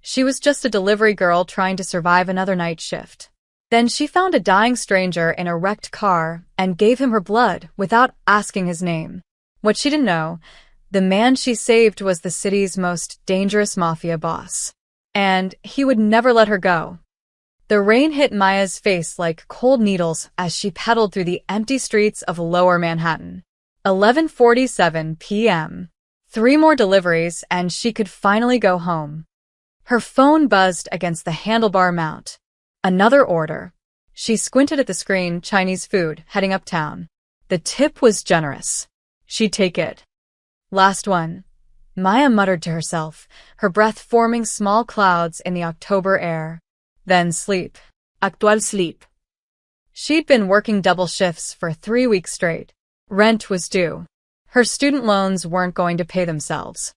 She was just a delivery girl trying to survive another night shift. Then she found a dying stranger in a wrecked car and gave him her blood without asking his name. What she didn't know, the man she saved was the city's most dangerous mafia boss. And he would never let her go. The rain hit Maya's face like cold needles as she pedaled through the empty streets of Lower Manhattan. 11:47 p.m. 3 more deliveries and she could finally go home. Her phone buzzed against the handlebar mount. Another order. She squinted at the screen, Chinese food, heading uptown. The tip was generous. She'd take it. Last one. Maya muttered to herself, her breath forming small clouds in the October air. Then sleep. Actual sleep. She'd been working double shifts for 3 weeks straight. Rent was due. Her student loans weren't going to pay themselves.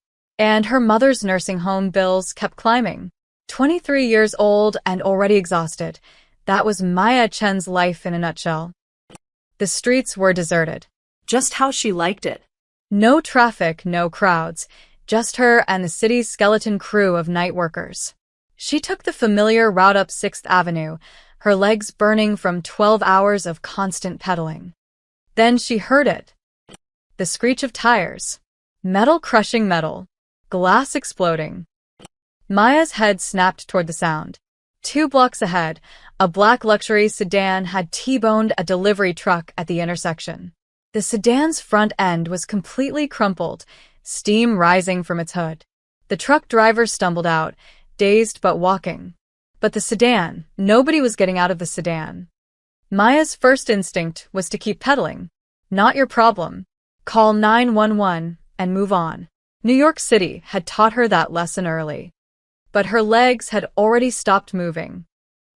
And her mother's nursing home bills kept climbing. 23 years old and already exhausted. That was Maya Chen's life in a nutshell. The streets were deserted. Just how she liked it. No traffic, no crowds. Just her and the city's skeleton crew of night workers. She took the familiar route up 6th Avenue, her legs burning from 12 hours of constant pedaling. Then she heard it. The screech of tires. Metal crushing metal. Glass exploding. Maya's head snapped toward the sound. 2 blocks ahead, a black luxury sedan had T-boned a delivery truck at the intersection. The sedan's front end was completely crumpled, steam rising from its hood. The truck driver stumbled out, dazed but walking. But the sedan, nobody was getting out of the sedan. Maya's first instinct was to keep pedaling. Not your problem. Call 911 and move on. New York City had taught her that lesson early. But her legs had already stopped moving.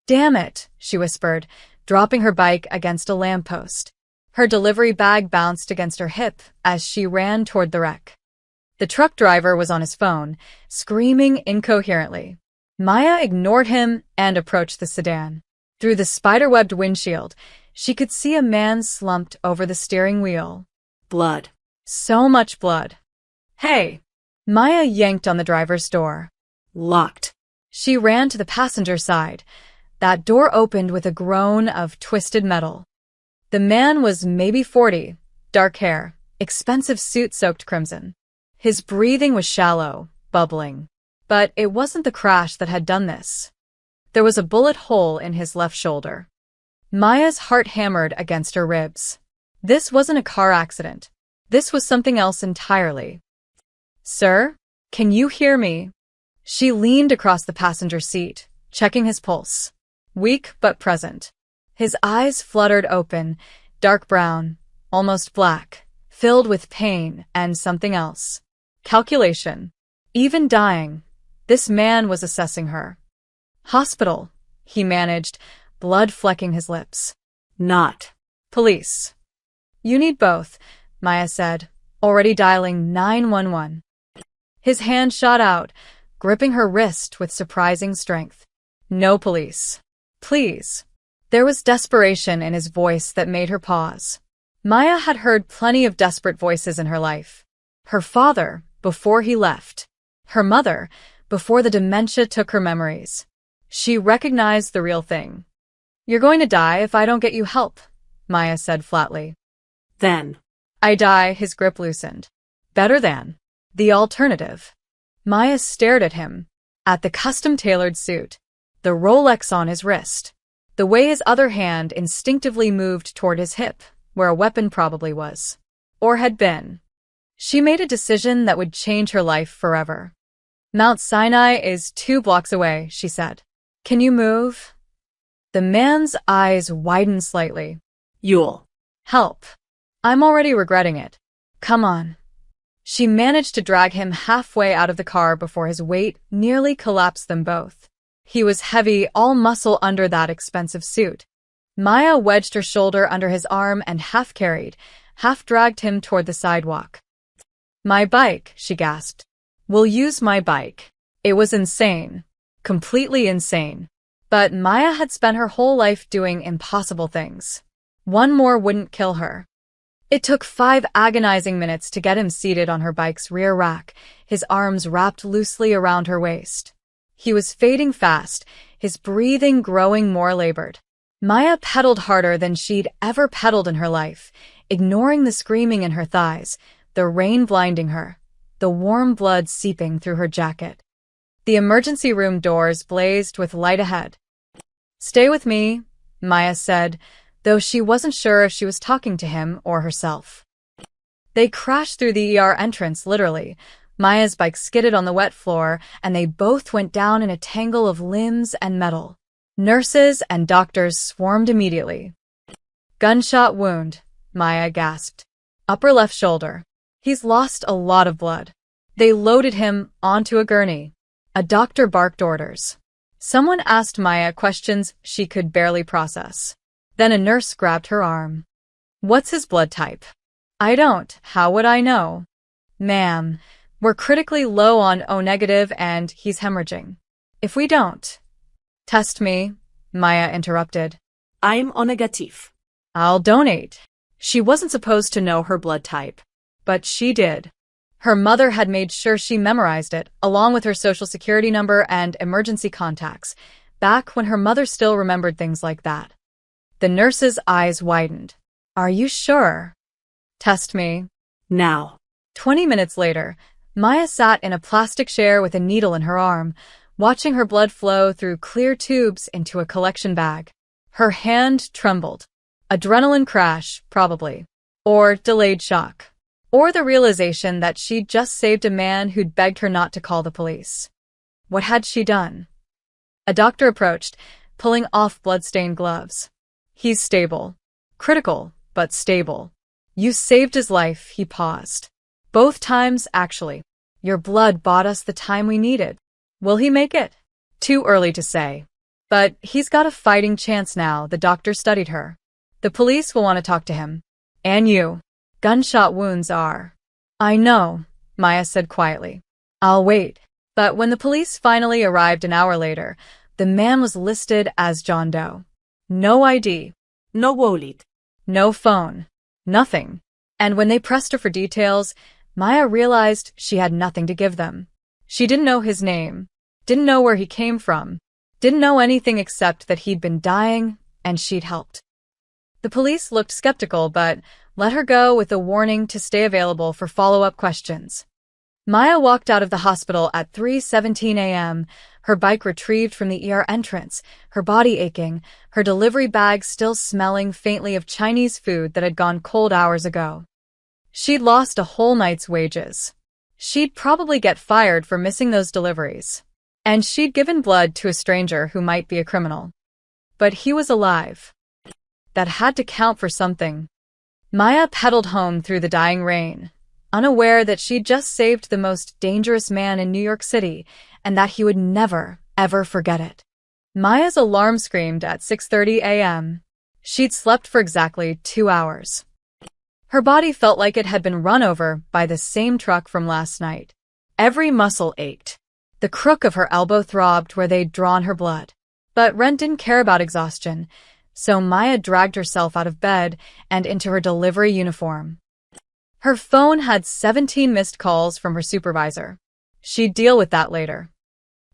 Damn it, she whispered, dropping her bike against a lamppost. Her delivery bag bounced against her hip as she ran toward the wreck. The truck driver was on his phone, screaming incoherently. Maya ignored him and approached the sedan. Through the spider-webbed windshield, she could see a man slumped over the steering wheel. Blood. So much blood. Hey! Maya yanked on the driver's door. Locked. She ran to the passenger side. That door opened with a groan of twisted metal. The man was maybe 40, dark hair, expensive suit soaked crimson. His breathing was shallow, bubbling. But it wasn't the crash that had done this. There was a bullet hole in his left shoulder. Maya's heart hammered against her ribs. This wasn't a car accident. This was something else entirely. Sir, can you hear me? She leaned across the passenger seat, checking his pulse. Weak but present. His eyes fluttered open, dark brown, almost black, filled with pain and something else. Calculation. Even dying, this man was assessing her. Hospital, he managed, blood flecking his lips. Not. Police. You need both, Maya said, already dialing 911. His hand shot out, gripping her wrist with surprising strength. No police. Please. There was desperation in his voice that made her pause. Maya had heard plenty of desperate voices in her life. Her father, before he left. Her mother, before the dementia took her memories. She recognized the real thing. You're going to die if I don't get you help, Maya said flatly. Then. I die, his grip loosened. Better than. The alternative. Maya stared at him. At the custom-tailored suit. The Rolex on his wrist. The way his other hand instinctively moved toward his hip, where a weapon probably was. Or had been. She made a decision that would change her life forever. Mount Sinai is 2 blocks away, she said. Can you move? The man's eyes widened slightly. You'll. Help. I'm already regretting it. Come on. She managed to drag him halfway out of the car before his weight nearly collapsed them both. He was heavy, all muscle under that expensive suit. Maya wedged her shoulder under his arm and half-carried, half-dragged him toward the sidewalk. My bike, she gasped. We'll use my bike. It was insane. Completely insane. But Maya had spent her whole life doing impossible things. One more wouldn't kill her. It took 5 agonizing minutes to get him seated on her bike's rear rack, his arms wrapped loosely around her waist. He was fading fast, his breathing growing more labored. Maya pedaled harder than she'd ever pedaled in her life, ignoring the screaming in her thighs, the rain blinding her, the warm blood seeping through her jacket. The emergency room doors blazed with light ahead. "Stay with me," Maya said, though she wasn't sure if she was talking to him or herself. They crashed through the ER entrance, literally. Maya's bike skidded on the wet floor, and they both went down in a tangle of limbs and metal. Nurses and doctors swarmed immediately. "Gunshot wound," Maya gasped. "Upper left shoulder. He's lost a lot of blood." They loaded him onto a gurney. A doctor barked orders. Someone asked Maya questions she could barely process. Then a nurse grabbed her arm. "What's his blood type?" "I don't. How would I know?" "Ma'am, we're critically low on O negative and he's hemorrhaging. If we don't—" "Test me," Maya interrupted. I'm O negative. "I'll donate." She wasn't supposed to know her blood type, but she did. Her mother had made sure she memorized it, along with her social security number and emergency contacts, back when her mother still remembered things like that. The nurse's eyes widened. "Are you sure?" "Test me." Now. 20 minutes later, Maya sat in a plastic chair with a needle in her arm, watching her blood flow through clear tubes into a collection bag. Her hand trembled. Adrenaline crash, probably. Or delayed shock. Or the realization that she'd just saved a man who'd begged her not to call the police. What had she done? A doctor approached, pulling off blood-stained gloves. "He's stable. Critical, but stable. You saved his life," he paused. "Both times, actually. Your blood bought us the time we needed. Will he make it?" "Too early to say. But he's got a fighting chance now." The doctor studied her. "The police will want to talk to him. And you. Gunshot wounds are—" "I know," Maya said quietly. "I'll wait." But when the police finally arrived an hour later, the man was listed as John Doe. No ID. No wallet. No phone. Nothing. And when they pressed her for details, Maya realized she had nothing to give them. She didn't know his name, didn't know where he came from, didn't know anything except that he'd been dying and she'd helped. The police looked skeptical, but let her go with a warning to stay available for follow-up questions. Maya walked out of the hospital at 3:17 a.m., her bike retrieved from the ER entrance, her body aching, her delivery bag still smelling faintly of Chinese food that had gone cold hours ago. She'd lost a whole night's wages. She'd probably get fired for missing those deliveries. And she'd given blood to a stranger who might be a criminal. But he was alive. That had to count for something. Maya pedaled home through the dying rain, unaware that she'd just saved the most dangerous man in New York City and that he would never, ever forget it. Maya's alarm screamed at 6:30 a.m. She'd slept for exactly 2 hours. Her body felt like it had been run over by the same truck from last night. Every muscle ached. The crook of her elbow throbbed where they'd drawn her blood. But Ren didn't care about exhaustion, so Maya dragged herself out of bed and into her delivery uniform. Her phone had 17 missed calls from her supervisor. She'd deal with that later.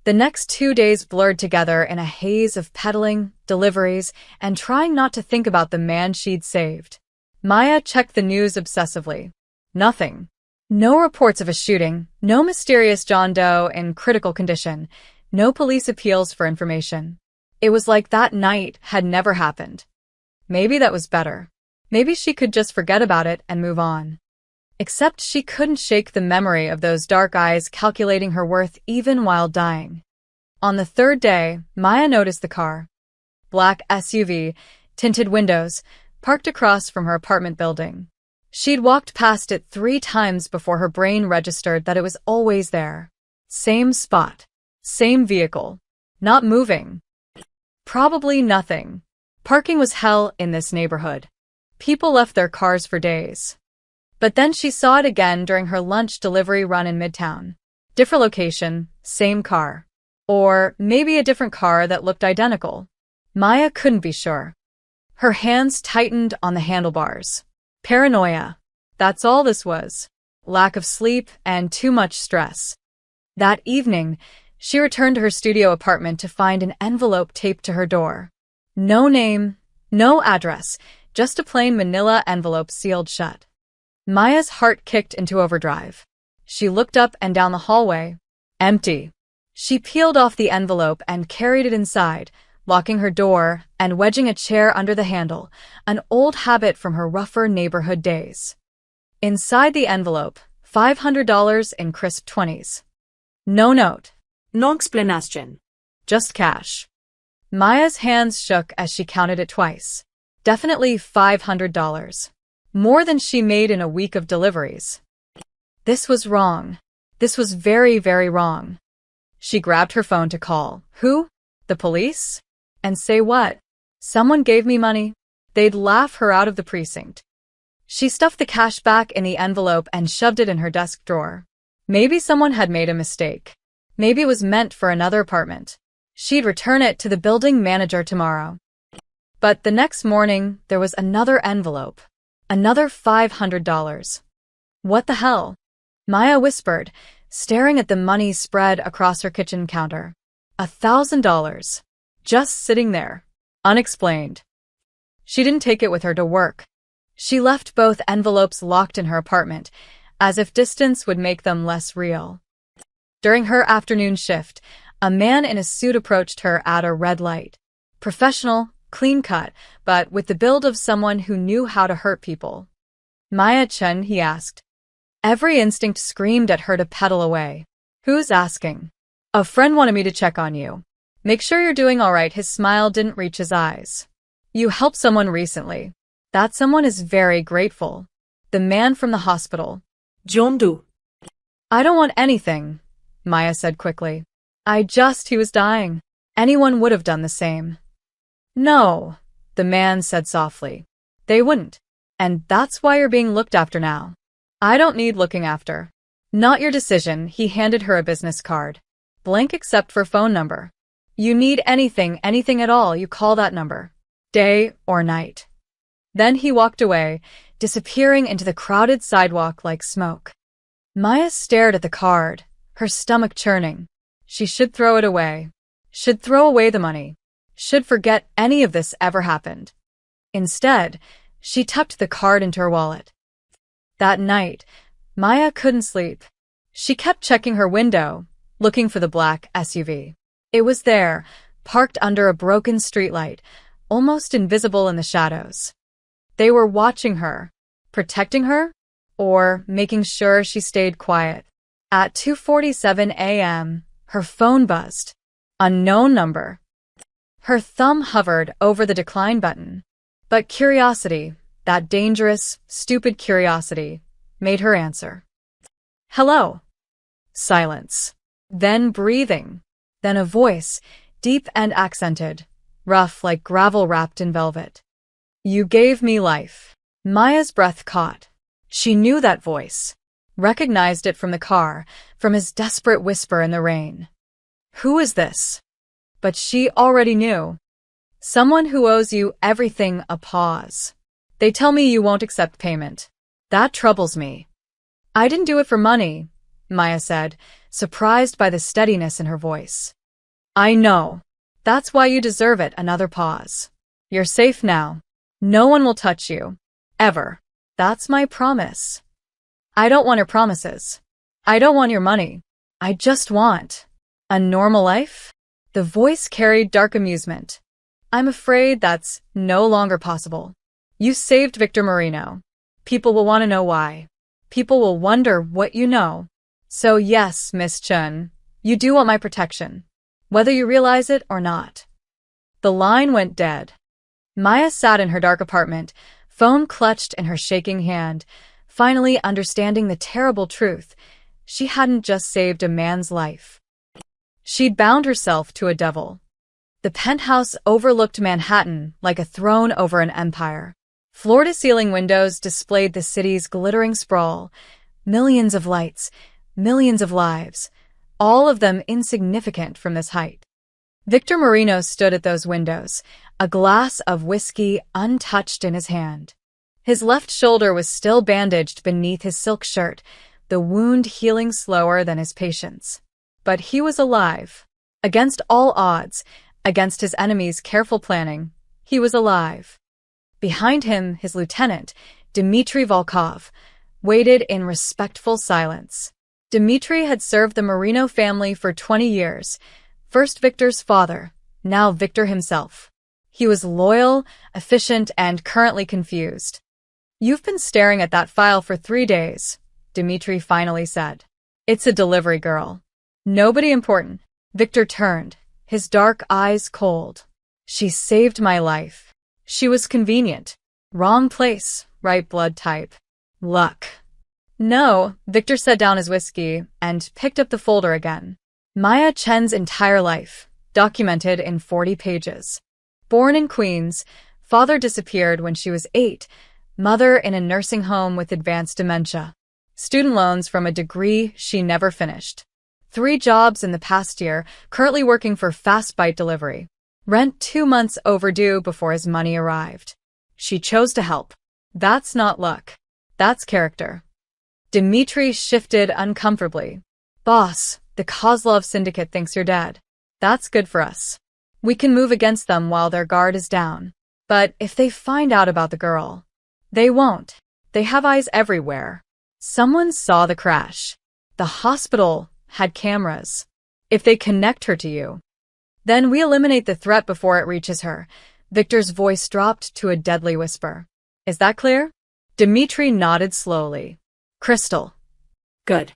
The next 2 days blurred together in a haze of pedaling, deliveries, and trying not to think about the man she'd saved. Maya checked the news obsessively. Nothing. No reports of a shooting, no mysterious John Doe in critical condition, no police appeals for information. It was like that night had never happened. Maybe that was better. Maybe she could just forget about it and move on. Except she couldn't shake the memory of those dark eyes calculating her worth even while dying. On the third day, Maya noticed the car. Black SUV, tinted windows, parked across from her apartment building. She'd walked past it 3 times before her brain registered that it was always there. Same spot. Same vehicle. Not moving. Probably nothing. Parking was hell in this neighborhood. People left their cars for days. But then she saw it again during her lunch delivery run in Midtown. Different location, same car. Or maybe a different car that looked identical. Maya couldn't be sure. Her hands tightened on the handlebars. Paranoia. That's all this was. Lack of sleep and too much stress. That evening, She returned to her studio apartment to find an envelope taped to her door. No name, no address, just a plain manila envelope sealed shut. Maya's heart kicked into overdrive. She looked up and down the hallway. Empty. She peeled off the envelope and carried it inside, locking her door and wedging a chair under the handle, an old habit from her rougher neighborhood days. Inside the envelope, $500 in crisp 20s. No note. No explanation. Just cash. Maya's hands shook as she counted it twice. Definitely $500. More than she made in a week of deliveries. This was wrong. This was very, very wrong. She grabbed her phone to call. Who? The police? And say what? Someone gave me money. They'd laugh her out of the precinct. She stuffed the cash back in the envelope and shoved it in her desk drawer. Maybe someone had made a mistake. Maybe it was meant for another apartment. She'd return it to the building manager tomorrow. But the next morning, there was another envelope. Another $500. What the hell? Maya whispered, staring at the money spread across her kitchen counter. $1,000. Just sitting there. Unexplained. She didn't take it with her to work. She left both envelopes locked in her apartment, as if distance would make them less real. During her afternoon shift, a man in a suit approached her at a red light. Professional, clean-cut, but with the build of someone who knew how to hurt people. Maya Chen, he asked. Every instinct screamed at her to pedal away. Who's asking? A friend wanted me to check on you. Make sure you're doing all right. His smile didn't reach his eyes. You helped someone recently. That someone is very grateful. The man from the hospital. John Doe. I don't want anything, Maya said quickly. He was dying. Anyone would have done the same. No, the man said softly. They wouldn't. And that's why you're being looked after now. I don't need looking after. Not your decision. He handed her a business card. Blank except for phone number. You need anything at all, you call that number. Day or night. Then he walked away, disappearing into the crowded sidewalk like smoke. Maya stared at the card, her stomach churning. She should throw it away. Should throw away the money. Should forget any of this ever happened. Instead, she tucked the card into her wallet. That night, Maya couldn't sleep. She kept checking her window, looking for the black SUV. It was there, parked under a broken streetlight, almost invisible in the shadows. They were watching her, protecting her, or making sure she stayed quiet. At 2:47 a.m., her phone buzzed. Unknown number. Her thumb hovered over the decline button. But curiosity, that dangerous, stupid curiosity, made her answer. Hello. Silence. Then breathing. Then a voice, deep and accented, rough like gravel wrapped in velvet. You gave me life. Maya's breath caught. She knew that voice, recognized it from the car, from his desperate whisper in the rain. Who is this? But she already knew. Someone who owes you everything. A pause. They tell me you won't accept payment. That troubles me. I didn't do it for money, Maya said, surprised by the steadiness in her voice. I know. That's why you deserve it. Another pause. You're safe now. No one will touch you. Ever. That's my promise. I don't want your promises. I don't want your money. I just want a normal life? The voice carried dark amusement. I'm afraid that's no longer possible. You saved Victor Marino. People will want to know why. People will wonder what you know. So yes, Miss Chen, you do want my protection, whether you realize it or not. The line went dead. Maya sat in her dark apartment, phone clutched in her shaking hand, finally understanding the terrible truth. She hadn't just saved a man's life. She'd bound herself to a devil. The penthouse overlooked Manhattan like a throne over an empire. Floor-to-ceiling windows displayed the city's glittering sprawl, millions of lights, millions of lives, all of them insignificant from this height. Victor Marino stood at those windows, a glass of whiskey untouched in his hand. His left shoulder was still bandaged beneath his silk shirt, the wound healing slower than his patience. but he was alive. Against all odds, against his enemies' careful planning, he was alive. Behind him, his lieutenant, Dmitry Volkov, waited in respectful silence. Dmitry had served the Marino family for 20 years, first Victor's father, now Victor himself. He was loyal, efficient, and currently confused. "You've been staring at that file for 3 days," Dmitry finally said. "It's a delivery girl. Nobody important." Victor turned, his dark eyes cold. "She saved my life. She was convenient. Wrong place, right blood type. Luck." "No," Victor set down his whiskey and picked up the folder again. Maya Chen's entire life, documented in 40 pages. Born in Queens, father disappeared when she was 8, mother in a nursing home with advanced dementia. Student loans from a degree she never finished. 3 jobs in the past year, currently working for Fast Bite Delivery. Rent 2 months overdue before his money arrived. She chose to help. That's not luck. That's character. Dmitry shifted uncomfortably. "Boss, the Kozlov syndicate thinks you're dead. That's good for us. We can move against them while their guard is down. But if they find out about the girl..." "They won't. They have eyes everywhere. Someone saw the crash. The hospital had cameras. If they connect her to you, then we eliminate the threat before it reaches her." Victor's voice dropped to a deadly whisper. "Is that clear?" Dmitry nodded slowly. "Crystal." Good.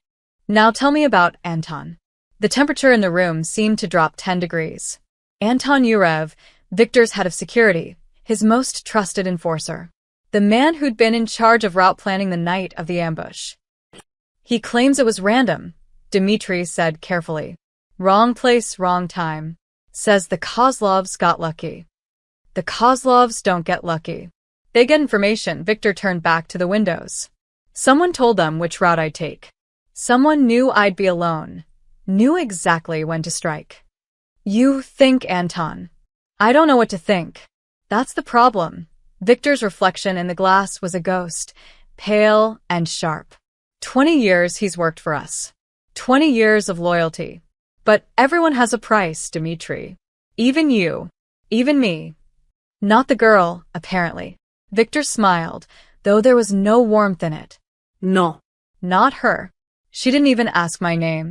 "Now tell me about Anton." The temperature in the room seemed to drop 10 degrees. Anton Yurev, Victor's head of security, his most trusted enforcer. The man who'd been in charge of route planning the night of the ambush. "He claims it was random," Dmitry said carefully. "Wrong place, wrong time. Says the Kozlovs got lucky." "The Kozlovs don't get lucky. They get information." Victor turned back to the windows. "Someone told them which route I'd take. Someone knew I'd be alone. Knew exactly when to strike." "You think, Anton?" "I don't know what to think. That's the problem." Victor's reflection in the glass was a ghost, pale and sharp. 20 years he's worked for us. 20 years of loyalty. But everyone has a price, Dmitry. Even you. Even me. Not the girl, apparently. Victor smiled, though there was no warmth in it. No. Not her. She didn't even ask my name.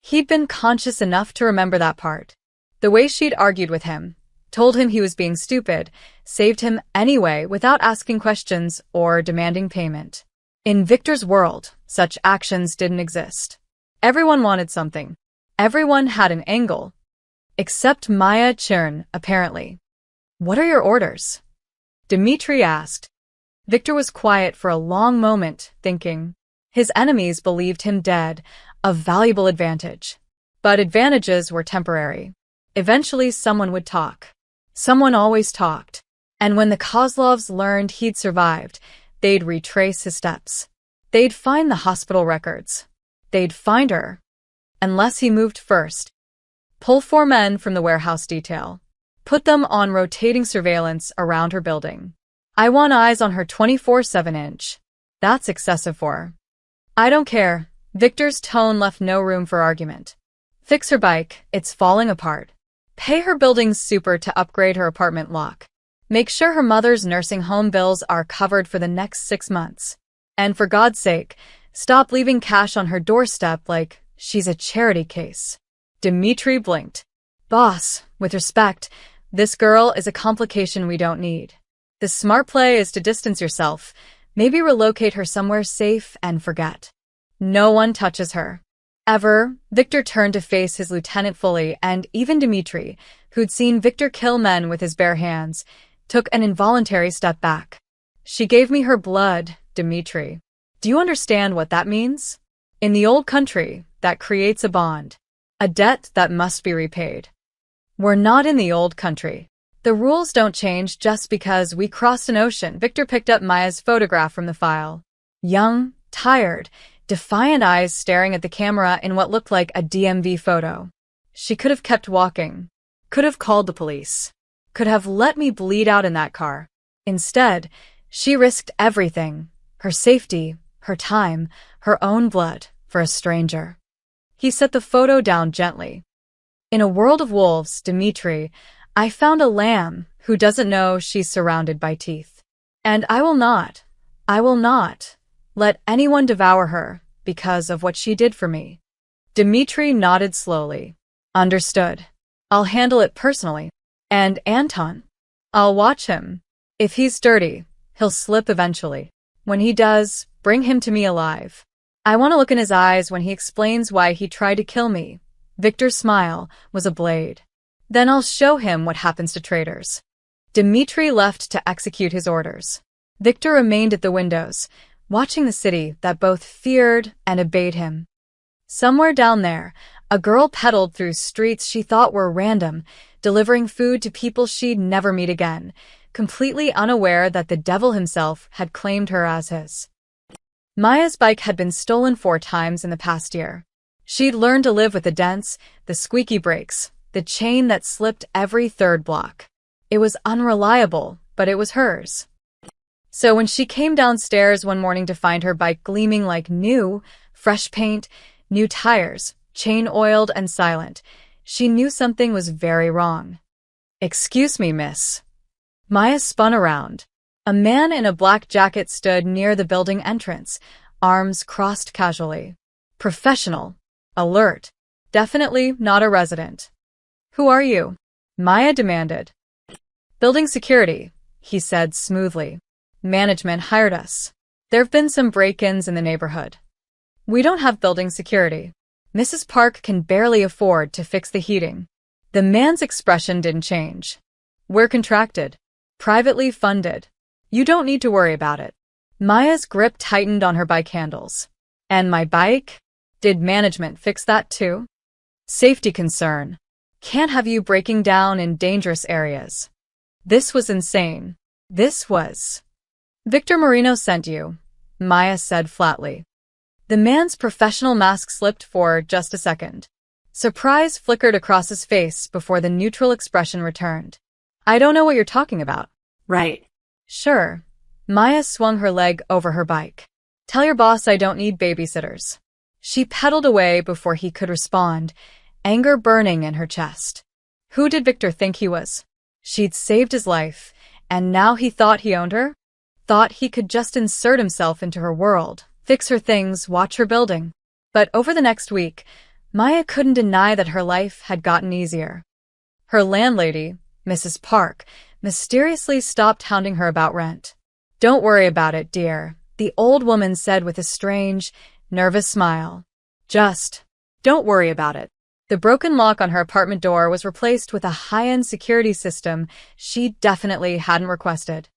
He'd been conscious enough to remember that part. The way she'd argued with him, told him he was being stupid, saved him anyway without asking questions or demanding payment. In Victor's world, such actions didn't exist. Everyone wanted something. Everyone had an angle. Except Maya Chern, apparently. "What are your orders?" Dmitry asked. Victor was quiet for a long moment, thinking. His enemies believed him dead, a valuable advantage. But advantages were temporary. Eventually someone would talk. Someone always talked. And when the Kozlovs learned he'd survived, they'd retrace his steps. They'd find the hospital records. They'd find her. Unless he moved first. Pull 4 men from the warehouse detail. Put them on rotating surveillance around her building. I want eyes on her 24/7 That's excessive for her. "I don't care." Victor's tone left no room for argument. "Fix her bike, it's falling apart. Pay her building's super to upgrade her apartment lock. Make sure her mother's nursing home bills are covered for the next 6 months. And for God's sake, stop leaving cash on her doorstep like she's a charity case." Dmitry blinked. "Boss, with respect, this girl is a complication we don't need. The smart play is to distance yourself, maybe relocate her somewhere safe and forget. No one touches her. Ever." Victor turned to face his lieutenant fully, and even Dmitry, who'd seen Victor kill men with his bare hands, took an involuntary step back. "She gave me her blood, Dmitry. Do you understand what that means? In the old country, that creates a bond. A debt that must be repaid. We're not in the old country. The rules don't change just because we crossed an ocean." Victor picked up Maya's photograph from the file. Young, tired, defiant eyes staring at the camera in what looked like a DMV photo. She could have kept walking. Could have called the police. Could have let me bleed out in that car. Instead, she risked everything. Her safety, her time, her own blood, for a stranger. He set the photo down gently. In a world of wolves, Dimitri, I found a lamb who doesn't know she's surrounded by teeth. And I will not let anyone devour her because of what she did for me. Dimitri nodded slowly. Understood. I'll handle it personally. And Anton? I'll watch him. If he's dirty, he'll slip eventually. When he does, bring him to me alive. I want to look in his eyes when he explains why he tried to kill me. Victor's smile was a blade. Then I'll show him what happens to traitors. Dimitri left to execute his orders. Victor remained at the windows, watching the city that both feared and obeyed him. Somewhere down there, a girl pedaled through streets she thought were random, delivering food to people she'd never meet again, completely unaware that the devil himself had claimed her as his. Maya's bike had been stolen 4 times in the past year. She'd learned to live with the dents, the squeaky brakes, the chain that slipped every 3rd block. It was unreliable, but it was hers. So when she came downstairs one morning to find her bike gleaming like new, fresh paint, new tires, chain oiled and silent, she knew something was very wrong. Excuse me, miss. Maya spun around. A man in a black jacket stood near the building entrance, arms crossed casually. Professional. Alert. Definitely not a resident. Who are you? Maya demanded. Building security, he said smoothly. Management hired us. There've been some break-ins in the neighborhood. We don't have building security. Mrs. Park can barely afford to fix the heating. The man's expression didn't change. We're contracted. Privately funded. You don't need to worry about it. Maya's grip tightened on her bike handles. And my bike? Did management fix that too? Safety concern. Can't have you breaking down in dangerous areas. This was insane. This was. Victor Marino sent you, Maya said flatly. The man's professional mask slipped for just a second. Surprise flickered across his face before the neutral expression returned. I don't know what you're talking about. Right. Sure. Maya swung her leg over her bike. Tell your boss I don't need babysitters. She pedaled away before he could respond, anger burning in her chest. Who did Victor think he was? She'd saved his life, and now he thought he owned her? Thought he could just insert himself into her world, fix her things, watch her building. But over the next week, Maya couldn't deny that her life had gotten easier. Her landlady, Mrs. Park, mysteriously stopped hounding her about rent. Don't worry about it, dear, the old woman said with a strange, nervous smile. Just don't worry about it. The broken lock on her apartment door was replaced with a high-end security system she definitely hadn't requested.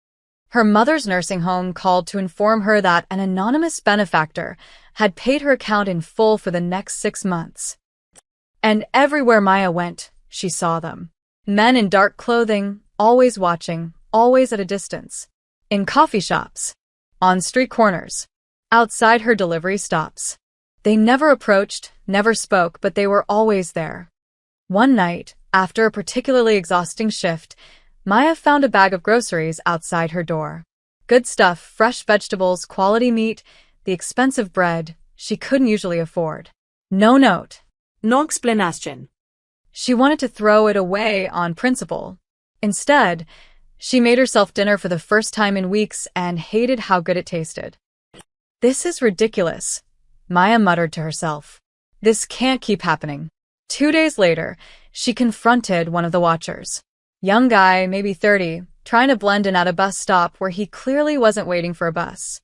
Her mother's nursing home called to inform her that an anonymous benefactor had paid her account in full for the next 6 months. And everywhere Maya went, she saw them. Men in dark clothing, always watching, always at a distance. In coffee shops. On street corners. Outside her delivery stops. They never approached, never spoke, but they were always there. One night, after a particularly exhausting shift, Maya found a bag of groceries outside her door. Good stuff, fresh vegetables, quality meat, the expensive bread she couldn't usually afford. No note. No explanation. She wanted to throw it away on principle. Instead, she made herself dinner for the first time in weeks and hated how good it tasted. This is ridiculous, Maya muttered to herself. This can't keep happening. 2 days later, she confronted one of the watchers. Young guy, maybe 30, trying to blend in at a bus stop where he clearly wasn't waiting for a bus.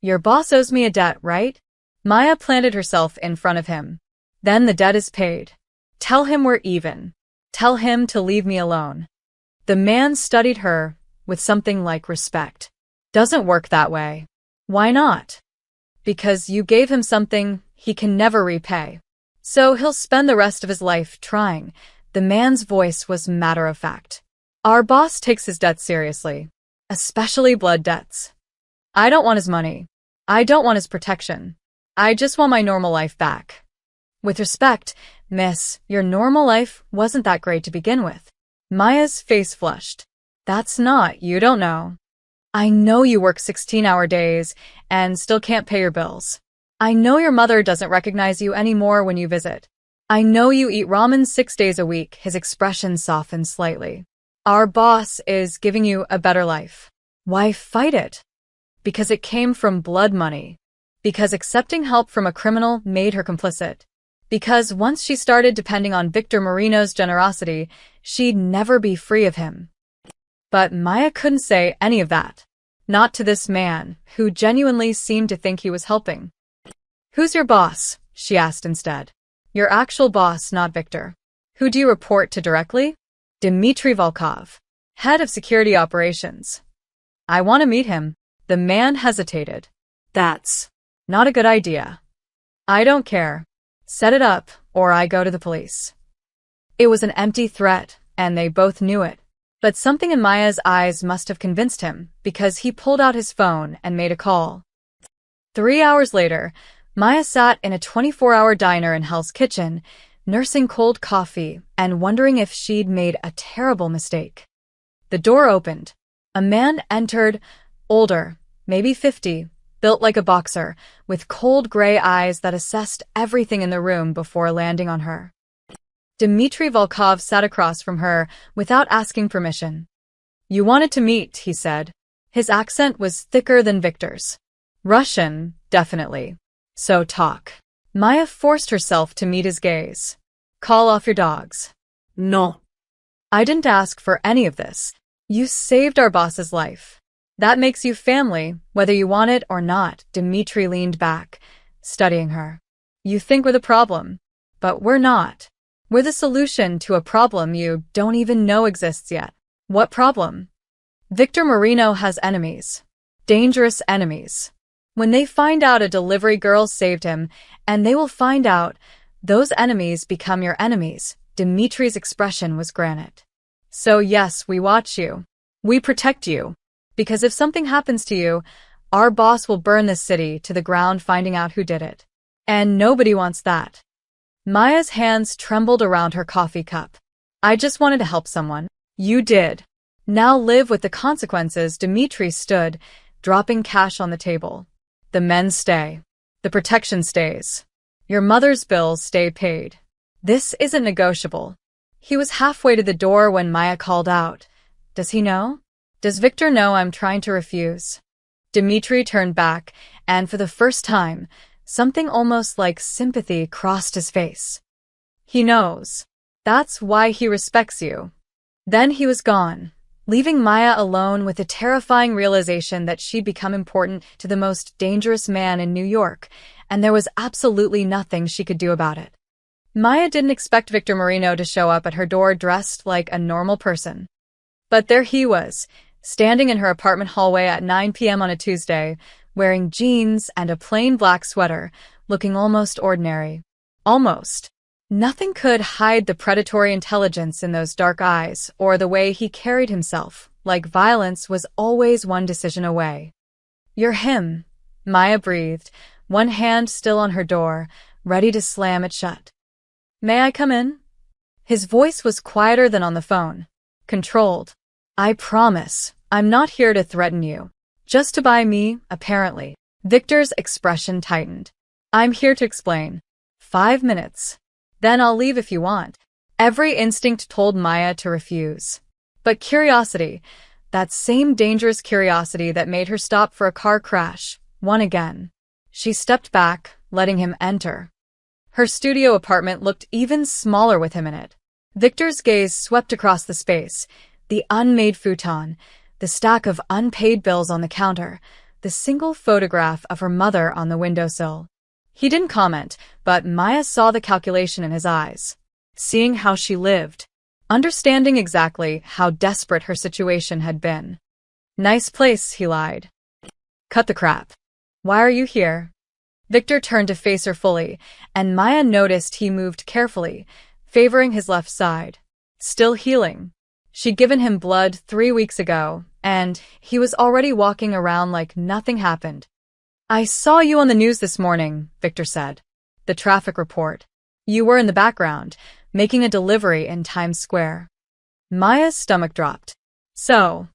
Your boss owes me a debt, right? Maya planted herself in front of him. Then the debt is paid. Tell him we're even. Tell him to leave me alone. The man studied her with something like respect. Doesn't work that way. Why not? Because you gave him something he can never repay. So he'll spend the rest of his life trying. The man's voice was matter-of-fact. Our boss takes his debts seriously. Especially blood debts. I don't want his money. I don't want his protection. I just want my normal life back. With respect, miss, your normal life wasn't that great to begin with. Maya's face flushed. That's not, you don't know. I know you work 16-hour days and still can't pay your bills. I know your mother doesn't recognize you anymore when you visit. I know you eat ramen 6 days a week. His expression softened slightly. Our boss is giving you a better life. Why fight it? Because it came from blood money. Because accepting help from a criminal made her complicit. Because once she started depending on Victor Marino's generosity, she'd never be free of him. But Maya couldn't say any of that. Not to this man, who genuinely seemed to think he was helping. Who's your boss? She asked instead. Your actual boss, not Victor. Who do you report to directly? Dmitry Volkov, head of security operations. I want to meet him. The man hesitated. That's not a good idea. I don't care. Set it up, or I go to the police. It was an empty threat, and they both knew it. But something in Maya's eyes must have convinced him, because he pulled out his phone and made a call. 3 hours later, Maya sat in a 24-hour diner in Hell's Kitchen, nursing cold coffee and wondering if she'd made a terrible mistake. The door opened. A man entered, older, maybe 50, built like a boxer, with cold gray eyes that assessed everything in the room before landing on her. Dmitry Volkov sat across from her without asking permission. You wanted to meet, he said. His accent was thicker than Victor's. Russian, definitely. So talk. Maya forced herself to meet his gaze. Call off your dogs. No. I didn't ask for any of this. You saved our boss's life. That makes you family, whether you want it or not. Dmitry leaned back, studying her. You think we're the problem, but we're not. We're the solution to a problem you don't even know exists yet. What problem? Victor Marino has enemies. Dangerous enemies. When they find out a delivery girl saved him, and they will find out, those enemies become your enemies. Dmitry's expression was granite. So yes, we watch you. We protect you. Because if something happens to you, our boss will burn this city to the ground finding out who did it. And nobody wants that. Maya's hands trembled around her coffee cup. I just wanted to help someone. You did. Now live with the consequences. Dmitry stood, dropping cash on the table. The men stay. The protection stays. Your mother's bills stay paid. This isn't negotiable. He was halfway to the door when Maya called out. Does he know? Does Victor know I'm trying to refuse? Dmitry turned back, and for the first time, something almost like sympathy crossed his face. He knows. That's why he respects you. Then he was gone, leaving Maya alone with the terrifying realization that she'd become important to the most dangerous man in New York, and there was absolutely nothing she could do about it. Maya didn't expect Victor Marino to show up at her door dressed like a normal person. But there he was, standing in her apartment hallway at 9 p.m. on a Tuesday, wearing jeans and a plain black sweater, looking almost ordinary. Almost. Nothing could hide the predatory intelligence in those dark eyes or the way he carried himself, like violence was always one decision away. You're him, Maya breathed, one hand still on her door, ready to slam it shut. May I come in? His voice was quieter than on the phone. Controlled. I promise, I'm not here to threaten you. Just to buy me, apparently. Victor's expression tightened. I'm here to explain. 5 minutes. Then I'll leave if you want. Every instinct told Maya to refuse. But curiosity, that same dangerous curiosity that made her stop for a car crash, won again. She stepped back, letting him enter. Her studio apartment looked even smaller with him in it. Victor's gaze swept across the space, the unmade futon, the stack of unpaid bills on the counter, the single photograph of her mother on the windowsill. He didn't comment, but Maya saw the calculation in his eyes, seeing how she lived, understanding exactly how desperate her situation had been. Nice place, he lied. Cut the crap. Why are you here? Victor turned to face her fully, and Maya noticed he moved carefully, favoring his left side. Still healing. She'd given him blood 3 weeks ago, and he was already walking around like nothing happened. I saw you on the news this morning, Victor said. The traffic report. You were in the background, making a delivery in Times Square. Maya's stomach dropped. So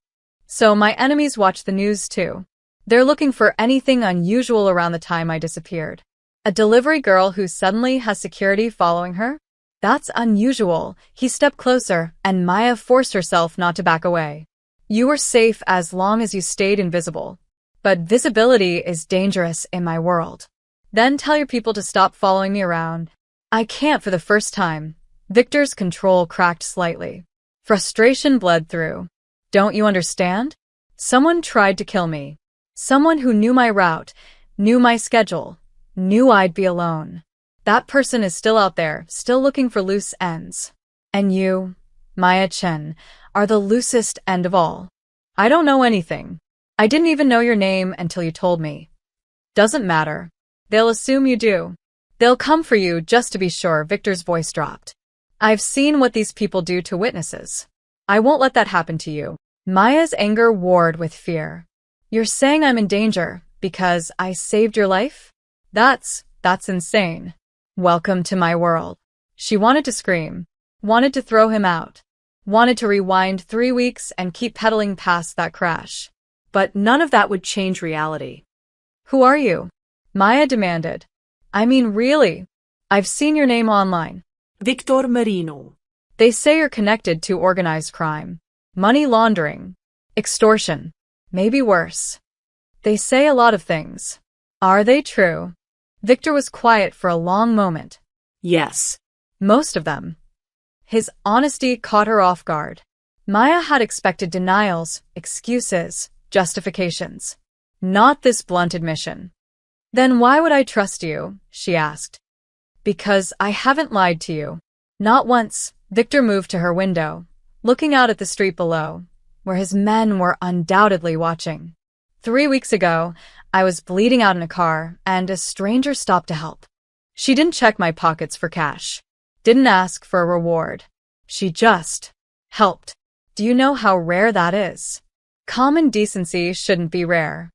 my enemies watch the news too. They're looking for anything unusual around the time I disappeared. A delivery girl who suddenly has security following her? That's unusual. He stepped closer, and Maya forced herself not to back away. You were safe as long as you stayed invisible. But visibility is dangerous in my world. Then tell your people to stop following me around. I can't for the first time. Victor's control cracked slightly. Frustration bled through. Don't you understand? Someone tried to kill me. Someone who knew my route, knew my schedule, knew I'd be alone. That person is still out there, still looking for loose ends. And you, Maya Chen, are the loosest end of all. I don't know anything. I didn't even know your name until you told me. Doesn't matter. They'll assume you do. They'll come for you just to be sure. Victor's voice dropped. I've seen what these people do to witnesses. I won't let that happen to you. Maya's anger warred with fear. You're saying I'm in danger because I saved your life? That's insane. Welcome to my world. She wanted to scream, wanted to throw him out, wanted to rewind 3 weeks and keep pedaling past that crash. But none of that would change reality. Who are you? Maya demanded. I mean, really? I've seen your name online. Victor Marino. They say you're connected to organized crime, money laundering, extortion, maybe worse. They say a lot of things. Are they true? Victor was quiet for a long moment. Yes. Most of them. His honesty caught her off guard. Maya had expected denials, excuses, justifications. Not this blunt admission. Then why would I trust you? She asked. Because I haven't lied to you. Not once. Victor moved to her window, looking out at the street below, where his men were undoubtedly watching. 3 weeks ago, I was bleeding out in a car, and a stranger stopped to help. She didn't check my pockets for cash. Didn't ask for a reward. She just helped. Do you know how rare that is? Common decency shouldn't be rare.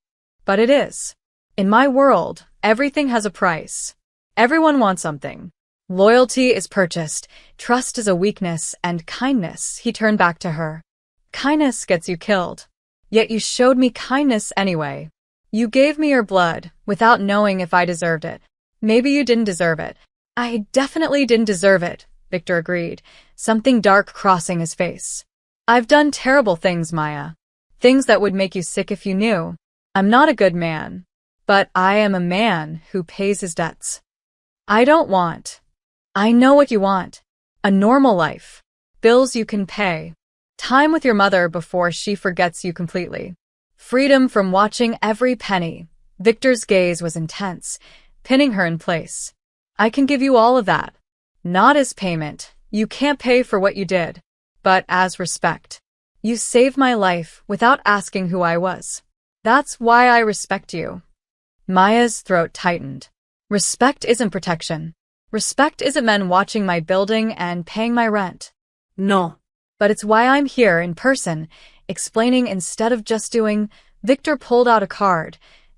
But it is. In my world, everything has a price. Everyone wants something. Loyalty is purchased, trust is a weakness, and kindness, he turned back to her. Kindness gets you killed. Yet you showed me kindness anyway. You gave me your blood, without knowing if I deserved it. Maybe you didn't deserve it. I definitely didn't deserve it, Victor agreed, something dark crossing his face. I've done terrible things, Maya. Things that would make you sick if you knew. I'm not a good man. But I am a man who pays his debts. I know what you want. A normal life. Bills you can pay. Time with your mother before she forgets you completely. Freedom from watching every penny. Victor's gaze was intense, pinning her in place. I can give you all of that. Not as payment. You can't pay for what you did. But as respect. You saved my life without asking who I was. That's why I respect you. Maya's throat tightened. Respect isn't protection. Respect isn't men watching my building and paying my rent. No. But it's why I'm here in person, explaining instead of just doing. Victor pulled out a card,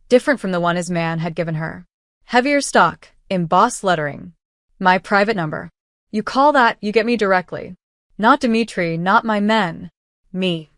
different from the one his man had given her. Heavier stock, embossed lettering. My private number. You call that, you get me directly. Not Dmitri, not my men. Me.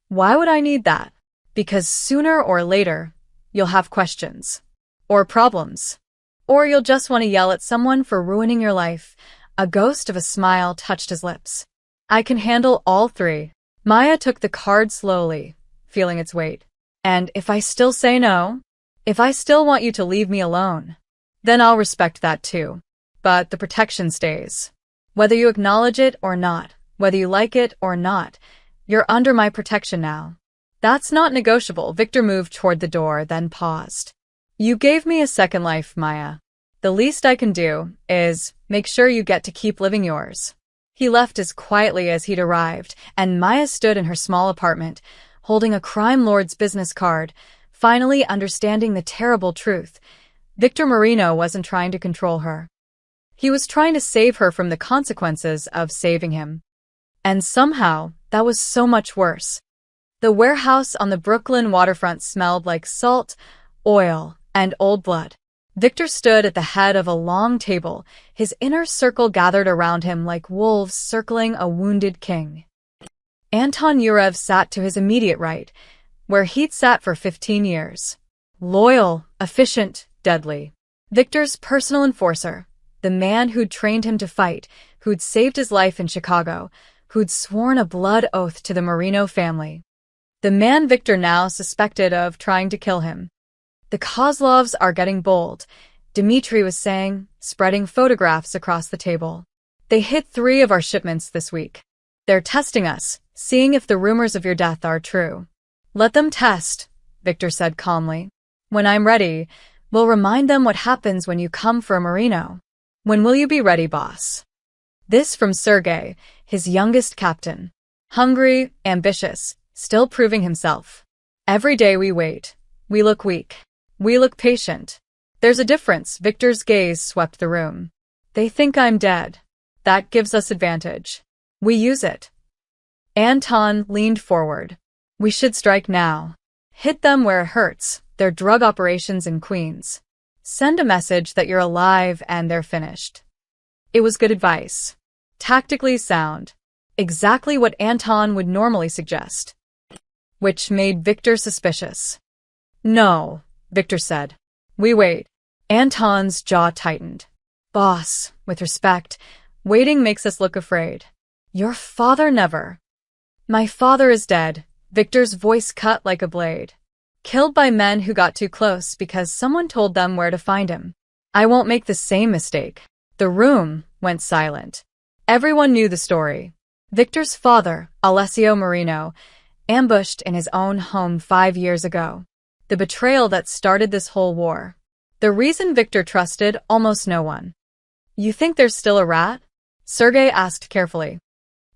Why would I need that? Because sooner or later, you'll have questions. Or problems. Or you'll just want to yell at someone for ruining your life. A ghost of a smile touched his lips. I can handle all three. Maya took the card slowly, feeling its weight. And if I still say no? If I still want you to leave me alone? Then I'll respect that too. But the protection stays. Whether you acknowledge it or not, whether you like it or not, you're under my protection now. That's not negotiable. Victor moved toward the door, then paused. You gave me a second life, Maya. The least I can do is make sure you get to keep living yours. He left as quietly as he'd arrived, and Maya stood in her small apartment, holding a crime lord's business card, finally understanding the terrible truth. Victor Marino wasn't trying to control her. He was trying to save her from the consequences of saving him. And somehow, that was so much worse. The warehouse on the Brooklyn waterfront smelled like salt, oil, and old blood. Victor stood at the head of a long table, his inner circle gathered around him like wolves circling a wounded king. Anton Yurev sat to his immediate right, where he'd sat for 15 years. Loyal, efficient, deadly. Victor's personal enforcer, the man who'd trained him to fight, who'd saved his life in Chicago, who'd sworn a blood oath to the Marino family. The man Victor now suspected of trying to kill him. The Kozlovs are getting bold, Dmitri was saying, spreading photographs across the table. They hit 3 of our shipments this week. They're testing us, seeing if the rumors of your death are true. Let them test, Victor said calmly. When I'm ready, we'll remind them what happens when you come for a Marino. When will you be ready, boss? This from Sergei, his youngest captain. Hungry, ambitious, still proving himself. Every day we wait. We look weak. We look patient. There's a difference. Victor's gaze swept the room. They think I'm dead. That gives us advantage. We use it. Anton leaned forward. We should strike now. Hit them where it hurts, their drug operations in Queens. Send a message that you're alive and they're finished. It was good advice. Tactically sound. Exactly what Anton would normally suggest. Which made Victor suspicious. No, Victor said. We wait. Anton's jaw tightened. Boss, with respect, waiting makes us look afraid. Your father never. My father is dead, Victor's voice cut like a blade. Killed by men who got too close because someone told them where to find him. I won't make the same mistake. The room went silent. Everyone knew the story. Victor's father, Alessio Marino, ambushed in his own home 5 years ago. The betrayal that started this whole war. The reason Victor trusted almost no one. You think there's still a rat? Sergei asked carefully.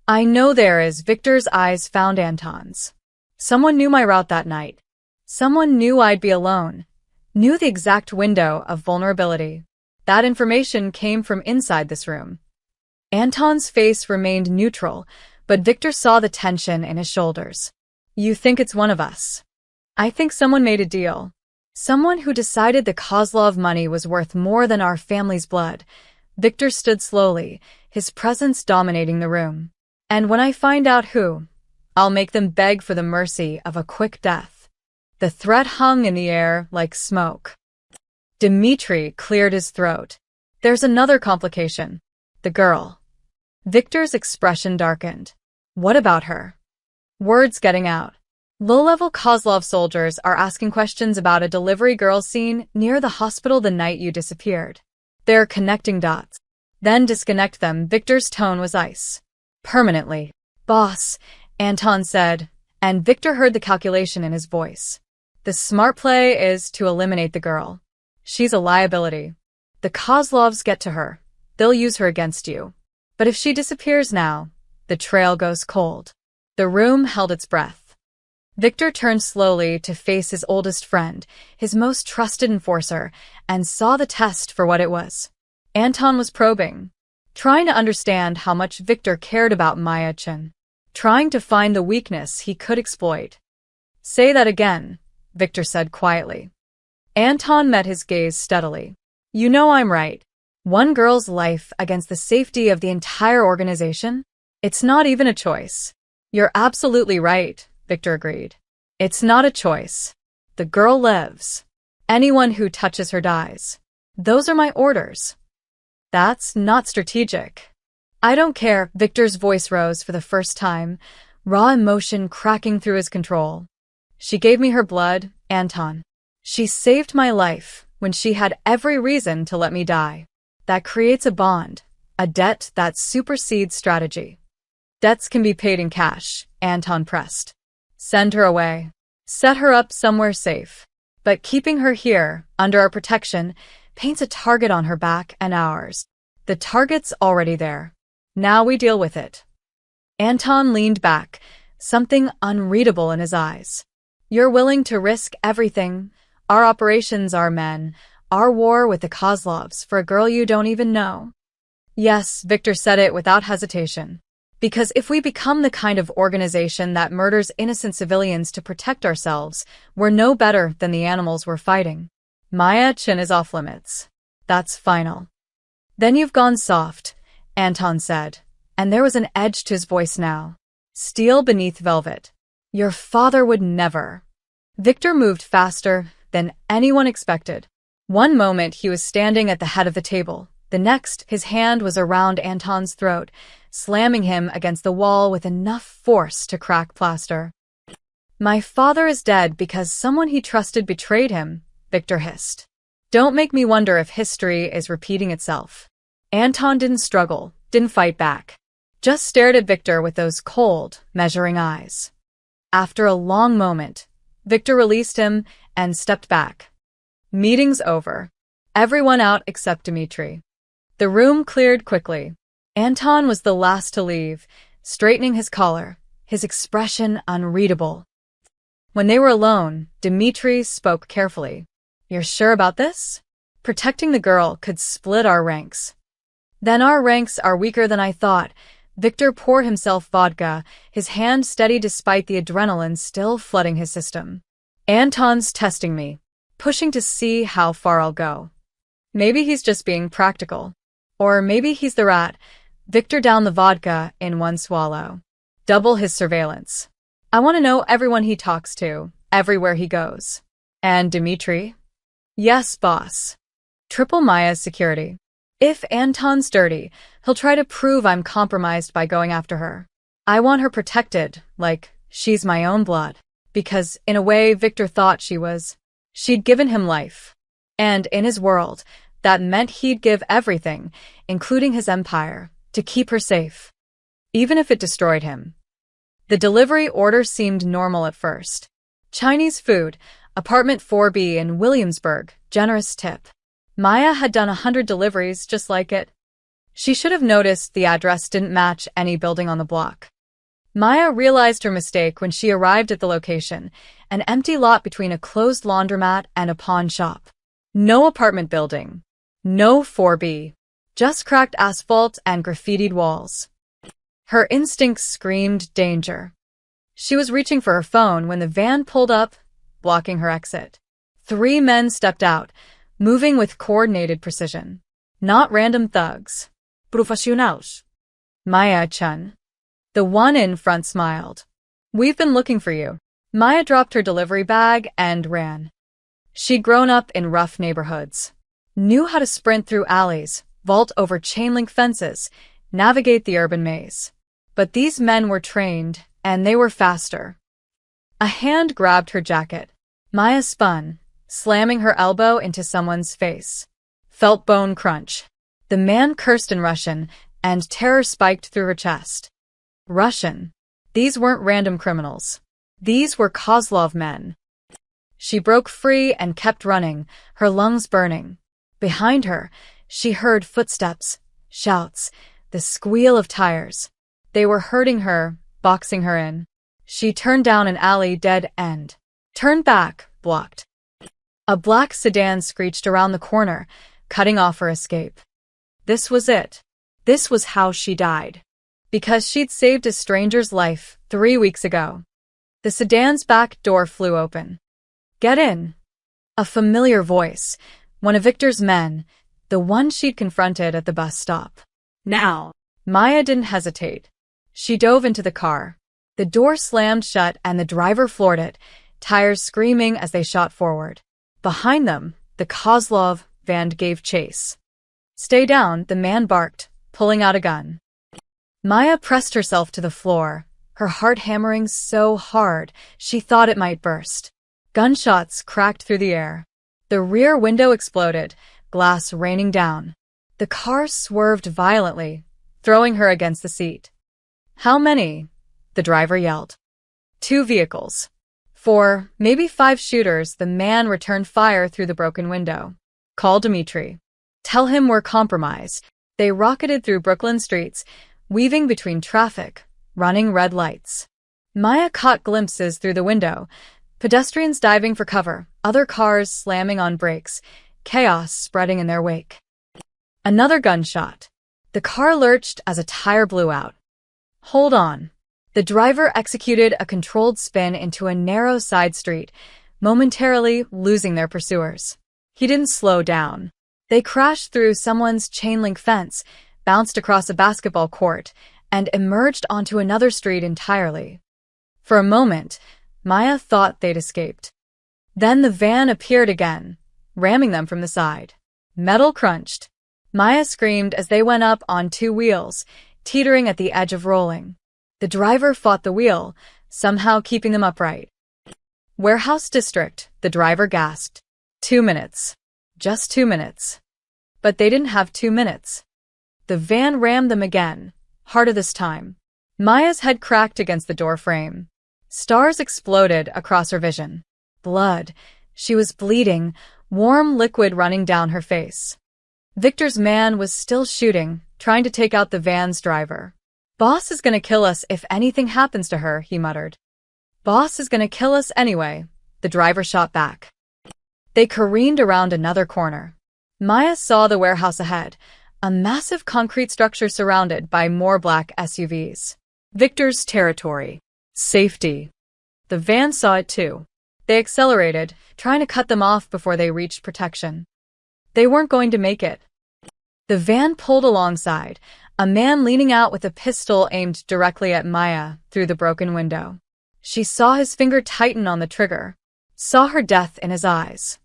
I know there is. Victor's eyes found Anton's. Someone knew my route that night. Someone knew I'd be alone. Knew the exact window of vulnerability. That information came from inside this room. Anton's face remained neutral, but Victor saw the tension in his shoulders. You think it's one of us? I think someone made a deal. Someone who decided the Kozlov money was worth more than our family's blood. Victor stood slowly, his presence dominating the room. And when I find out who, I'll make them beg for the mercy of a quick death. The threat hung in the air like smoke. Dmitri cleared his throat. There's another complication. The girl. Victor's expression darkened. What about her? Words getting out. Low-level Kozlov soldiers are asking questions about a delivery girl seen near the hospital the night you disappeared. They're connecting dots. Then disconnect them. Victor's tone was ice. Permanently. Boss, Anton said, and Victor heard the calculation in his voice. The smart play is to eliminate the girl. She's a liability. The Kozlovs get to her. They'll use her against you. But if she disappears now, the trail goes cold. The room held its breath. Victor turned slowly to face his oldest friend, his most trusted enforcer, and saw the test for what it was. Anton was probing, trying to understand how much Victor cared about Maya Chen, trying to find the weakness he could exploit. Say that again, Victor said quietly. Anton met his gaze steadily. You know I'm right. One girl's life against the safety of the entire organization? It's not even a choice. You're absolutely right, Victor agreed. It's not a choice. The girl lives. Anyone who touches her dies. Those are my orders. That's not strategic. I don't care. Victor's voice rose for the first time, raw emotion cracking through his control. She gave me her blood, Anton. She saved my life when she had every reason to let me die. That creates a bond, a debt that supersedes strategy. Debts can be paid in cash, Anton pressed. Send her away. Set her up somewhere safe. But keeping her here, under our protection, paints a target on her back and ours. The target's already there. Now we deal with it. Anton leaned back, something unreadable in his eyes. You're willing to risk everything. Our operations, our men, our war with the Kozlovs for a girl you don't even know. Yes, Victor said it without hesitation. Because if we become the kind of organization that murders innocent civilians to protect ourselves, we're no better than the animals we're fighting. Maya Chen is off limits. That's final. Then you've gone soft, Anton said, and there was an edge to his voice now. Steel beneath velvet. Your father would never. Victor moved faster than anyone expected. One moment he was standing at the head of the table. The next, his hand was around Anton's throat, slamming him against the wall with enough force to crack plaster. My father is dead because someone he trusted betrayed him, Victor hissed. Don't make me wonder if history is repeating itself. Anton didn't struggle, didn't fight back. Just stared at Victor with those cold, measuring eyes. After a long moment, Victor released him and stepped back. Meeting's over. Everyone out except Dmitri. The room cleared quickly. Anton was the last to leave, straightening his collar, his expression unreadable. When they were alone, Dmitri spoke carefully. You're sure about this? Protecting the girl could split our ranks. Then our ranks are weaker than I thought. Victor poured himself vodka, his hand steady despite the adrenaline still flooding his system. Anton's testing me, pushing to see how far I'll go. Maybe he's just being practical. Or maybe he's the rat. Victor downed the vodka in one swallow. Double his surveillance. I want to know everyone he talks to, everywhere he goes. And Dmitri? Yes, boss. Triple Maya's security. If Anton's dirty, he'll try to prove I'm compromised by going after her. I want her protected, like she's my own blood. Because, in a way, Victor thought she was. She'd given him life. And in his world, that meant he'd give everything, including his empire, to keep her safe. Even if it destroyed him. The delivery order seemed normal at first. Chinese food, apartment 4B in Williamsburg, generous tip. Maya had done 100 deliveries just like it. She should have noticed the address didn't match any building on the block. Maya realized her mistake when she arrived at the location, an empty lot between a closed laundromat and a pawn shop. No apartment building. No 4B. Just cracked asphalt and graffitied walls. Her instincts screamed danger. She was reaching for her phone when the van pulled up, blocking her exit. 3 men stepped out, moving with coordinated precision. Not random thugs. Professionals. Maya-chan. The one in front smiled. We've been looking for you. Maya dropped her delivery bag and ran. She'd grown up in rough neighborhoods. Knew how to sprint through alleys, vault over chain-link fences, navigate the urban maze. But these men were trained, and they were faster. A hand grabbed her jacket. Maya spun, slamming her elbow into someone's face. Felt bone crunch. The man cursed in Russian, and terror spiked through her chest. Russian. These weren't random criminals. These were Kozlov men. She broke free and kept running, her lungs burning. Behind her, she heard footsteps, shouts, the squeal of tires. They were hurting her, boxing her in. She turned down an alley dead end. Turned back, blocked. A black sedan screeched around the corner, cutting off her escape. This was it. This was how she died. Because she'd saved a stranger's life 3 weeks ago. The sedan's back door flew open. Get in. A familiar voice, one of Victor's men, the one she'd confronted at the bus stop. Now. Maya didn't hesitate. She dove into the car. The door slammed shut and the driver floored it, tires screaming as they shot forward. Behind them, the Kozlov van gave chase. Stay down, the man barked, pulling out a gun. Maya pressed herself to the floor, her heart hammering so hard she thought it might burst. Gunshots cracked through the air. The rear window exploded, glass raining down. The car swerved violently, throwing her against the seat. How many? The driver yelled. 2 vehicles. 4, maybe 5 shooters. The man returned fire through the broken window. Call Dmitri. Tell him we're compromised. They rocketed through Brooklyn streets, weaving between traffic, running red lights. Maya caught glimpses through the window, pedestrians diving for cover, other cars slamming on brakes, chaos spreading in their wake. Another gunshot. The car lurched as a tire blew out. Hold on. The driver executed a controlled spin into a narrow side street, momentarily losing their pursuers. He didn't slow down. They crashed through someone's chain-link fence, bounced across a basketball court, and emerged onto another street entirely. For a moment, Maya thought they'd escaped. Then the van appeared again, ramming them from the side. Metal crunched. Maya screamed as they went up on two wheels, teetering at the edge of rolling. The driver fought the wheel, somehow keeping them upright. Warehouse District, the driver gasped. 2 minutes. Just 2 minutes. But they didn't have 2 minutes. The van rammed them again, harder this time. Maya's head cracked against the door frame. Stars exploded across her vision. Blood. She was bleeding, warm liquid running down her face. Victor's man was still shooting, trying to take out the van's driver. "Boss is gonna kill us if anything happens to her," he muttered. "Boss is gonna kill us anyway," the driver shot back. They careened around another corner. Maya saw the warehouse ahead, a massive concrete structure surrounded by more black SUVs. Victor's territory. Safety. The van saw it too. They accelerated, trying to cut them off before they reached protection. They weren't going to make it. The van pulled alongside, a man leaning out with a pistol aimed directly at Maya through the broken window. She saw his finger tighten on the trigger, saw her death in his eyes.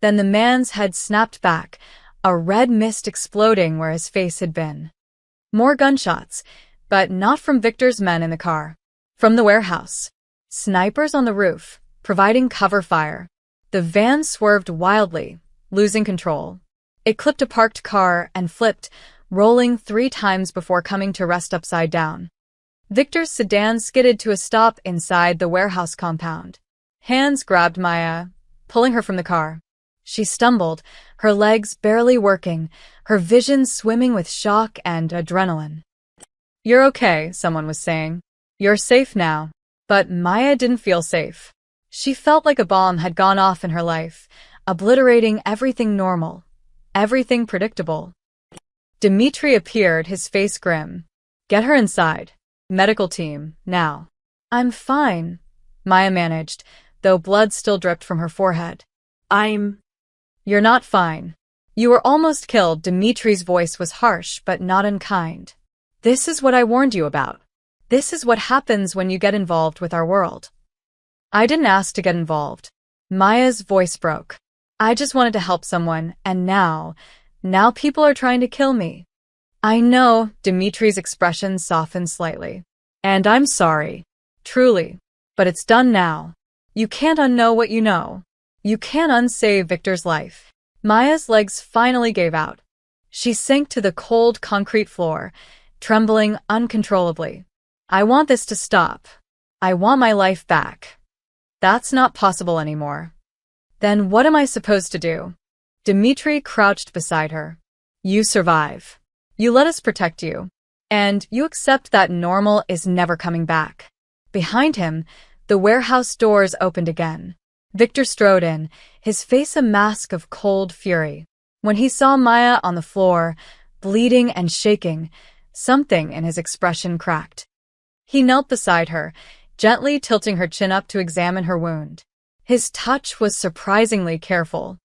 Then the man's head snapped back, a red mist exploding where his face had been. More gunshots, but not from Victor's men in the car. From the warehouse. Snipers on the roof, providing cover fire. The van swerved wildly, losing control. It clipped a parked car and flipped, rolling 3 times before coming to rest upside down. Victor's sedan skidded to a stop inside the warehouse compound. Hands grabbed Maya, pulling her from the car. She stumbled, her legs barely working, her vision swimming with shock and adrenaline. "You're okay," someone was saying. "You're safe now." But Maya didn't feel safe. She felt like a bomb had gone off in her life, obliterating everything normal, everything predictable. Dimitri appeared, his face grim. "Get her inside. Medical team, now." "I'm fine," Maya managed, though blood still dripped from her forehead. "You're not fine. You were almost killed." Dimitri's voice was harsh but not unkind. "This is what I warned you about. This is what happens when you get involved with our world." "I didn't ask to get involved." Maya's voice broke. "I just wanted to help someone, and now people are trying to kill me." "I know," Dimitri's expression softened slightly. "And I'm sorry. Truly. But it's done now. You can't unknow what you know. You can't unsave Victor's life." Maya's legs finally gave out. She sank to the cold concrete floor, trembling uncontrollably. "I want this to stop. I want my life back." "That's not possible anymore." "Then what am I supposed to do?" Dimitri crouched beside her. "You survive. You let us protect you. And you accept that normal is never coming back." Behind him, the warehouse doors opened again. Victor strode in, his face a mask of cold fury. When he saw Maya on the floor, bleeding and shaking, something in his expression cracked. He knelt beside her, gently tilting her chin up to examine her wound. His touch was surprisingly careful.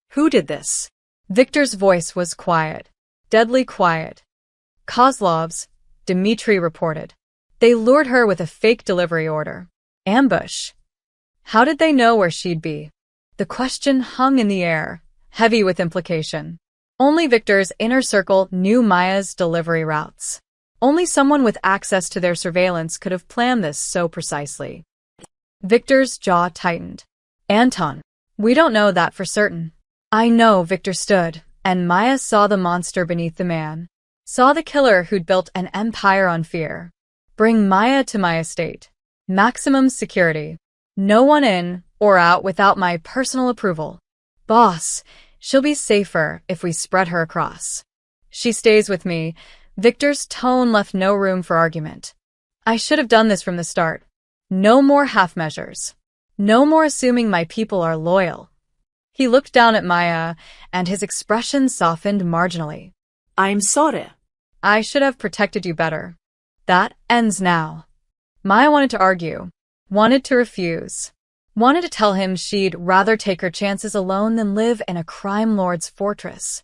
"Who did this?" Victor's voice was quiet, deadly quiet. "Kozlov's," Dimitri reported. "They lured her with a fake delivery order. Ambush." How did they know where she'd be? The question hung in the air, heavy with implication. Only Victor's inner circle knew Maya's delivery routes. Only someone with access to their surveillance could have planned this so precisely. Victor's jaw tightened. "Anton, we don't know that for certain." "I know," Victor stood, and Maya saw the monster beneath the man. Saw the killer who'd built an empire on fear. "Bring Maya to my estate. Maximum security. No one in or out without my personal approval. Boss, she'll be safer if we spread her across." "She stays with me." Victor's tone left no room for argument. "I should have done this from the start. No more half measures. No more assuming my people are loyal." He looked down at Maya, and his expression softened marginally. "I'm sorry." "I should have protected you better. That ends now." Maya wanted to argue, wanted to refuse, wanted to tell him she'd rather take her chances alone than live in a crime lord's fortress.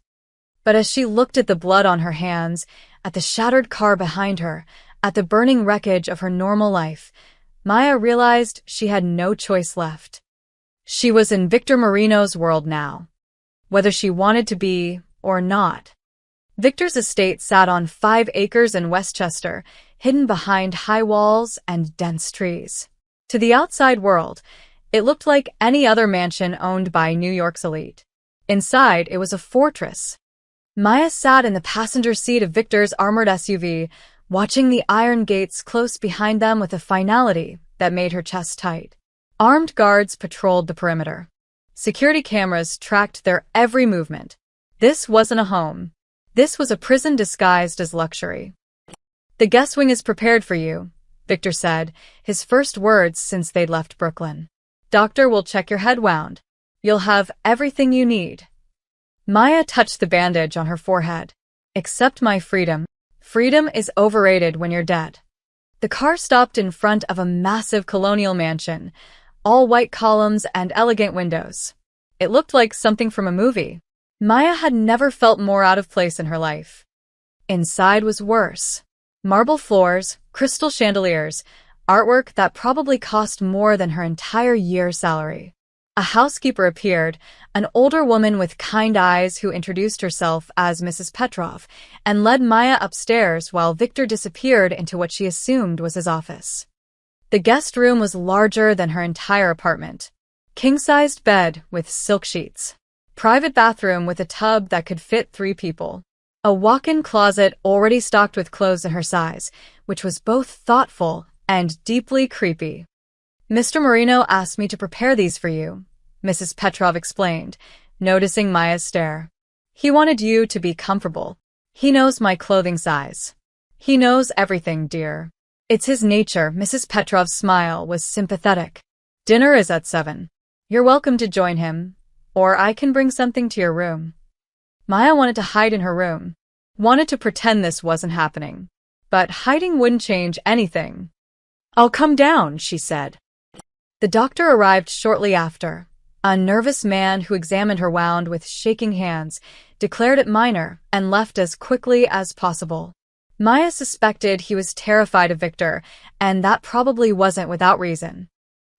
But as she looked at the blood on her hands, at the shattered car behind her, at the burning wreckage of her normal life, Maya realized she had no choice left. She was in Victor Marino's world now, whether she wanted to be or not. Victor's estate sat on 5 acres in Westchester, hidden behind high walls and dense trees. To the outside world, it looked like any other mansion owned by New York's elite. Inside, it was a fortress. Maya sat in the passenger seat of Victor's armored SUV, watching the iron gates close behind them with a finality that made her chest tight. Armed guards patrolled the perimeter. Security cameras tracked their every movement. This wasn't a home. This was a prison disguised as luxury. "The guest wing is prepared for you," Victor said, his first words since they'd left Brooklyn. "Doctor will check your head wound. You'll have everything you need." Maya touched the bandage on her forehead. "Accept my freedom. Freedom is overrated when you're dead." The car stopped in front of a massive colonial mansion, all white columns and elegant windows. It looked like something from a movie. Maya had never felt more out of place in her life. Inside was worse. Marble floors, crystal chandeliers, artwork that probably cost more than her entire year's salary. A housekeeper appeared, an older woman with kind eyes who introduced herself as Mrs. Petrov and led Maya upstairs while Victor disappeared into what she assumed was his office. The guest room was larger than her entire apartment. King-sized bed with silk sheets. Private bathroom with a tub that could fit 3 people. A walk-in closet already stocked with clothes in her size, which was both thoughtful and deeply creepy. "Mr. Marino asked me to prepare these for you," Mrs. Petrov explained, noticing Maya's stare. "He wanted you to be comfortable. He knows my clothing size. He knows everything, dear." "It's his nature." Mrs. Petrov's smile was sympathetic. "Dinner is at 7. You're welcome to join him, or I can bring something to your room." Maya wanted to hide in her room, wanted to pretend this wasn't happening. But hiding wouldn't change anything. "I'll come down," she said. The doctor arrived shortly after. A nervous man who examined her wound with shaking hands, declared it minor, and left as quickly as possible. Maya suspected he was terrified of Victor, and that probably wasn't without reason.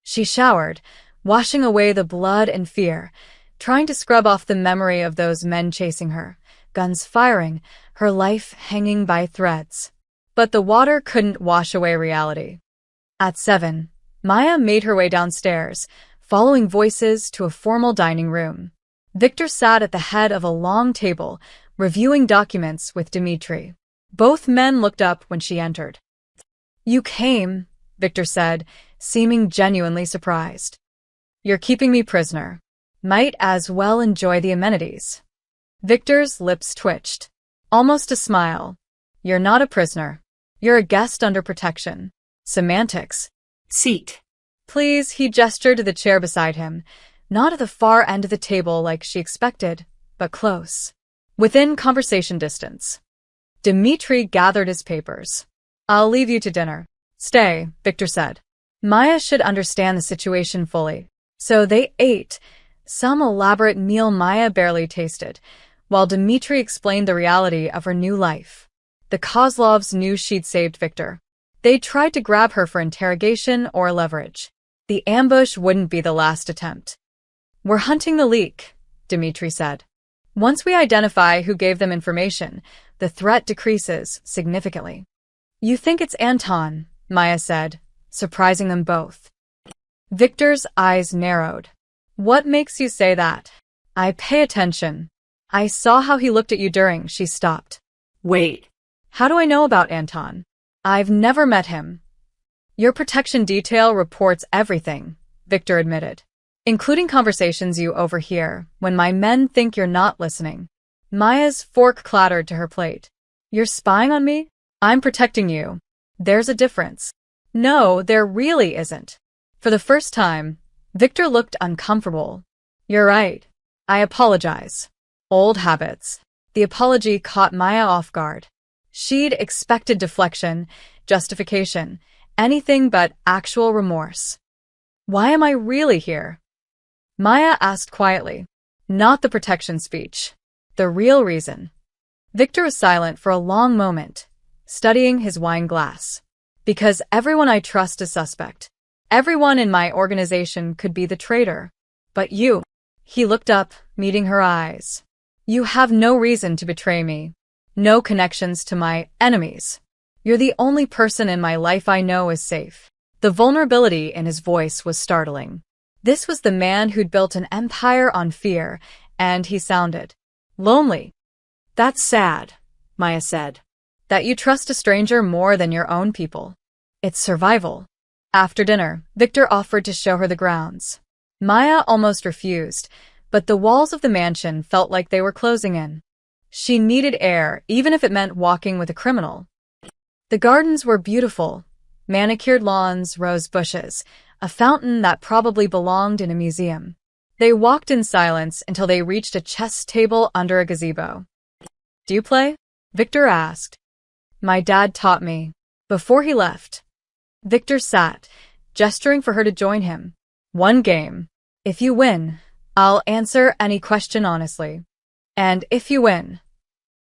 She showered, washing away the blood and fear, trying to scrub off the memory of those men chasing her, guns firing, her life hanging by threads. But the water couldn't wash away reality. At 7, Maya made her way downstairs, following voices to a formal dining room. Victor sat at the head of a long table, reviewing documents with Dmitri. Both men looked up when she entered. "You came," Victor said, seeming genuinely surprised. "You're keeping me prisoner. Might as well enjoy the amenities." Victor's lips twitched. Almost a smile. "You're not a prisoner. You're a guest under protection." Semantics. Seat. "Please," he gestured to the chair beside him, not at the far end of the table like she expected, but close. Within conversation distance. Dmitri gathered his papers. "I'll leave you to dinner." "Stay," Victor said. Maya should understand the situation fully. So they ate, some elaborate meal Maya barely tasted, while Dmitri explained the reality of her new life. The Kozlovs knew she'd saved Victor. They tried to grab her for interrogation or leverage. The ambush wouldn't be the last attempt. "We're hunting the leak," Dmitri said. "Once we identify who gave them information, the threat decreases significantly." "You think it's Anton," Maya said, surprising them both. Victor's eyes narrowed. "What makes you say that?" "I pay attention. I saw how he looked at you during." She stopped. "Wait. "How do I know about Anton? I've never met him." "Your protection detail reports everything," Victor admitted, "including conversations you overhear when my men think you're not listening." Maya's fork clattered to her plate. "You're spying on me? I'm protecting you. There's a difference." "No, there really isn't." For the first time, Victor looked uncomfortable. "You're right. I apologize." Old habits. The apology caught Maya off guard. She'd expected deflection, justification, anything but actual remorse. "Why am I really here?" Maya asked quietly. Not the protection speech. The real reason. Victor was silent for a long moment, studying his wine glass. "Because everyone I trust is suspect. Everyone in my organization could be the traitor." But you. He looked up, meeting her eyes. You have no reason to betray me. No connections to my enemies. You're the only person in my life I know is safe. The vulnerability in his voice was startling. This was the man who'd built an empire on fear, and he sounded lonely. That's sad, Maya said. That you trust a stranger more than your own people. It's survival. After dinner, Victor offered to show her the grounds. Maya almost refused, but the walls of the mansion felt like they were closing in. She needed air, even if it meant walking with a criminal. The gardens were beautiful. Manicured lawns, rose bushes, a fountain that probably belonged in a museum. They walked in silence until they reached a chess table under a gazebo. Do you play? Victor asked. My dad taught me. Before he left. Victor sat, gesturing for her to join him. One game. If you win, I'll answer any question honestly. And if you win,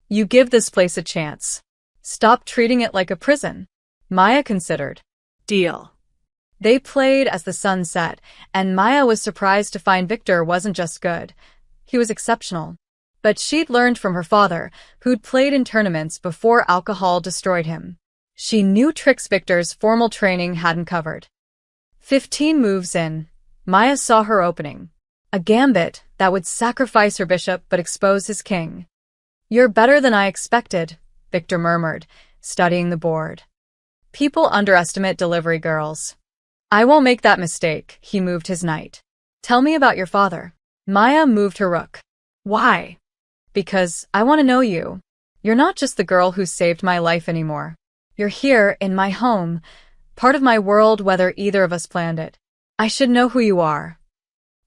you give this place a chance. Stop treating it like a prison. Maya considered. Deal. They played as the sun set, and Maya was surprised to find Victor wasn't just good. He was exceptional. But she'd learned from her father, who'd played in tournaments before alcohol destroyed him. She knew tricks Victor's formal training hadn't covered. 15 moves in, Maya saw her opening. A gambit that would sacrifice her bishop but expose his king. You're better than I expected, Victor murmured, studying the board. People underestimate delivery girls. I won't make that mistake, he moved his knight. Tell me about your father. Maya moved her rook. Why? Because I want to know you. You're not just the girl who saved my life anymore. You're here, in my home, part of my world whether either of us planned it. I should know who you are.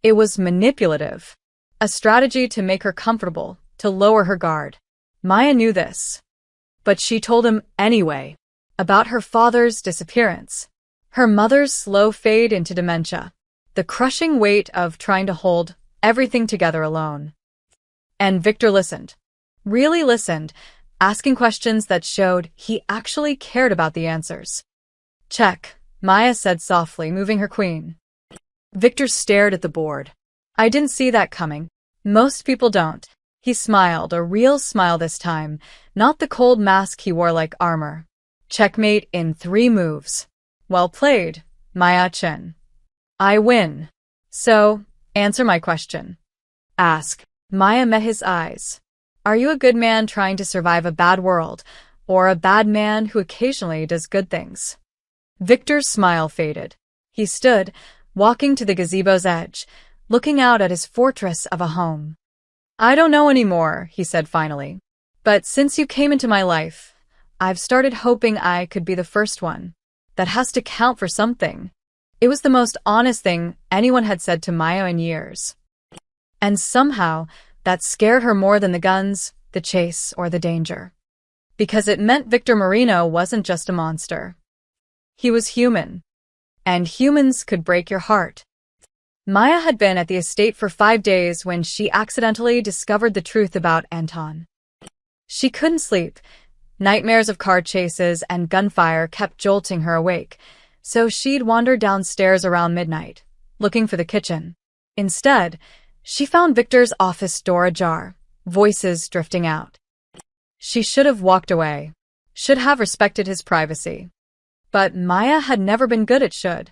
It was manipulative. A strategy to make her comfortable, to lower her guard. Maya knew this. But she told him anyway. About her father's disappearance. Her mother's slow fade into dementia. The crushing weight of trying to hold everything together alone. And Victor listened. Really listened, asking questions that showed he actually cared about the answers. Check, Maya said softly, moving her queen. Victor stared at the board. I didn't see that coming. Most people don't. He smiled, a real smile this time, not the cold mask he wore like armor. Checkmate in 3 moves. Well played, Maya Chen. I win. So, answer my question. Ask. Maya met his eyes. Are you a good man trying to survive a bad world, or a bad man who occasionally does good things? Victor's smile faded. He stood, walking to the gazebo's edge, looking out at his fortress of a home. I don't know anymore, he said finally. But since you came into my life, I've started hoping I could be the first one. That has to count for something. It was the most honest thing anyone had said to Maya in years. And somehow, that scared her more than the guns, the chase, or the danger. Because it meant Victor Marino wasn't just a monster. He was human. And humans could break your heart. Maya had been at the estate for 5 days when she accidentally discovered the truth about Anton. She couldn't sleep. Nightmares of car chases and gunfire kept jolting her awake, so she'd wander downstairs around midnight, looking for the kitchen. Instead, she found Victor's office door ajar, voices drifting out. She should have walked away, should have respected his privacy. But Maya had never been good at should.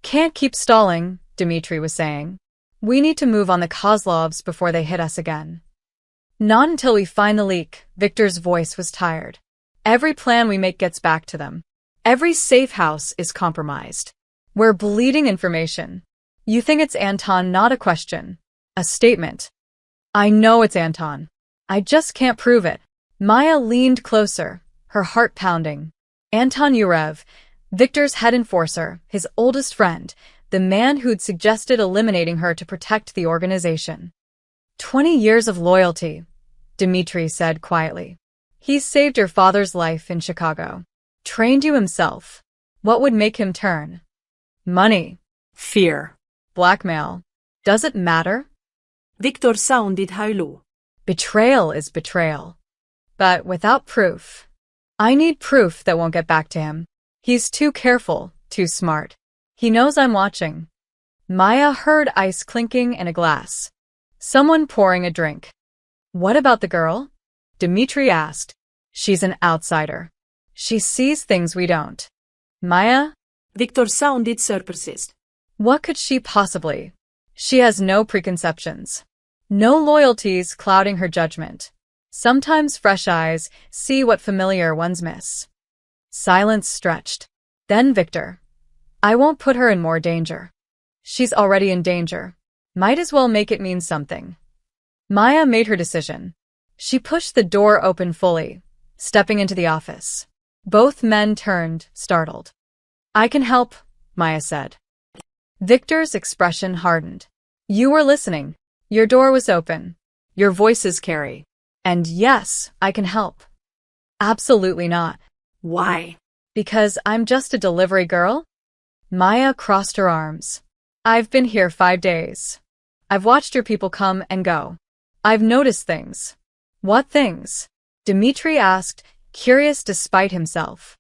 Can't keep stalling, Dmitri was saying. We need to move on the Kozlovs before they hit us again. Not until we find the leak, Victor's voice was tired. Every plan we make gets back to them. Every safe house is compromised. We're bleeding information. You think it's Anton, not a question. A statement. I know it's Anton. I just can't prove it. Maya leaned closer, her heart pounding. Anton Yurev, Victor's head enforcer, his oldest friend, the man who'd suggested eliminating her to protect the organization. 20 years of loyalty, Dmitri said quietly. He saved your father's life in Chicago. Trained you himself. What would make him turn? Money. Fear. Blackmail. Does it matter? Victor sounded hollow. Betrayal is betrayal. But without proof. I need proof that won't get back to him. He's too careful, too smart. He knows I'm watching. Maya heard ice clinking in a glass. Someone pouring a drink. What about the girl? Dmitri asked. She's an outsider. She sees things we don't. Maya? Victor sounded surprised. What could she possibly? She has no preconceptions. No loyalties clouding her judgment. Sometimes fresh eyes see what familiar ones miss. Silence stretched. Then Victor. I won't put her in more danger. She's already in danger. Might as well make it mean something. Maya made her decision. She pushed the door open fully, stepping into the office. Both men turned, startled. I can help, Maya said. Victor's expression hardened. You were listening. Your door was open. Your voices carry. And yes, I can help. Absolutely not. Why? Because I'm just a delivery girl? Maya crossed her arms. I've been here 5 days. I've watched your people come and go. I've noticed things. What things? Dmitri asked, curious despite himself.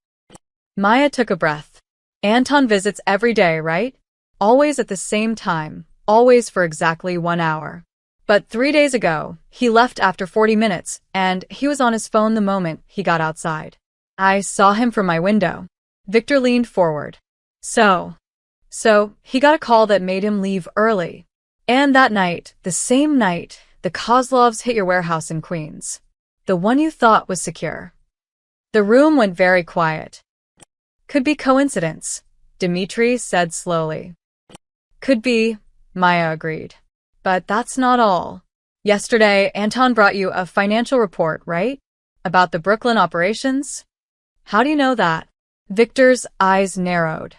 Maya took a breath. Anton visits every day, right? Always at the same time, always for exactly 1 hour. But 3 days ago, he left after 40 minutes, and he was on his phone the moment he got outside. I saw him from my window. Victor leaned forward. So he got a call that made him leave early. And that night, the same night, the Kozlovs hit your warehouse in Queens. The one you thought was secure. The room went very quiet. Could be coincidence, Dmitri said slowly. Could be, Maya agreed. But that's not all. Yesterday, Anton brought you a financial report, right? About the Brooklyn operations? How do you know that? Victor's eyes narrowed.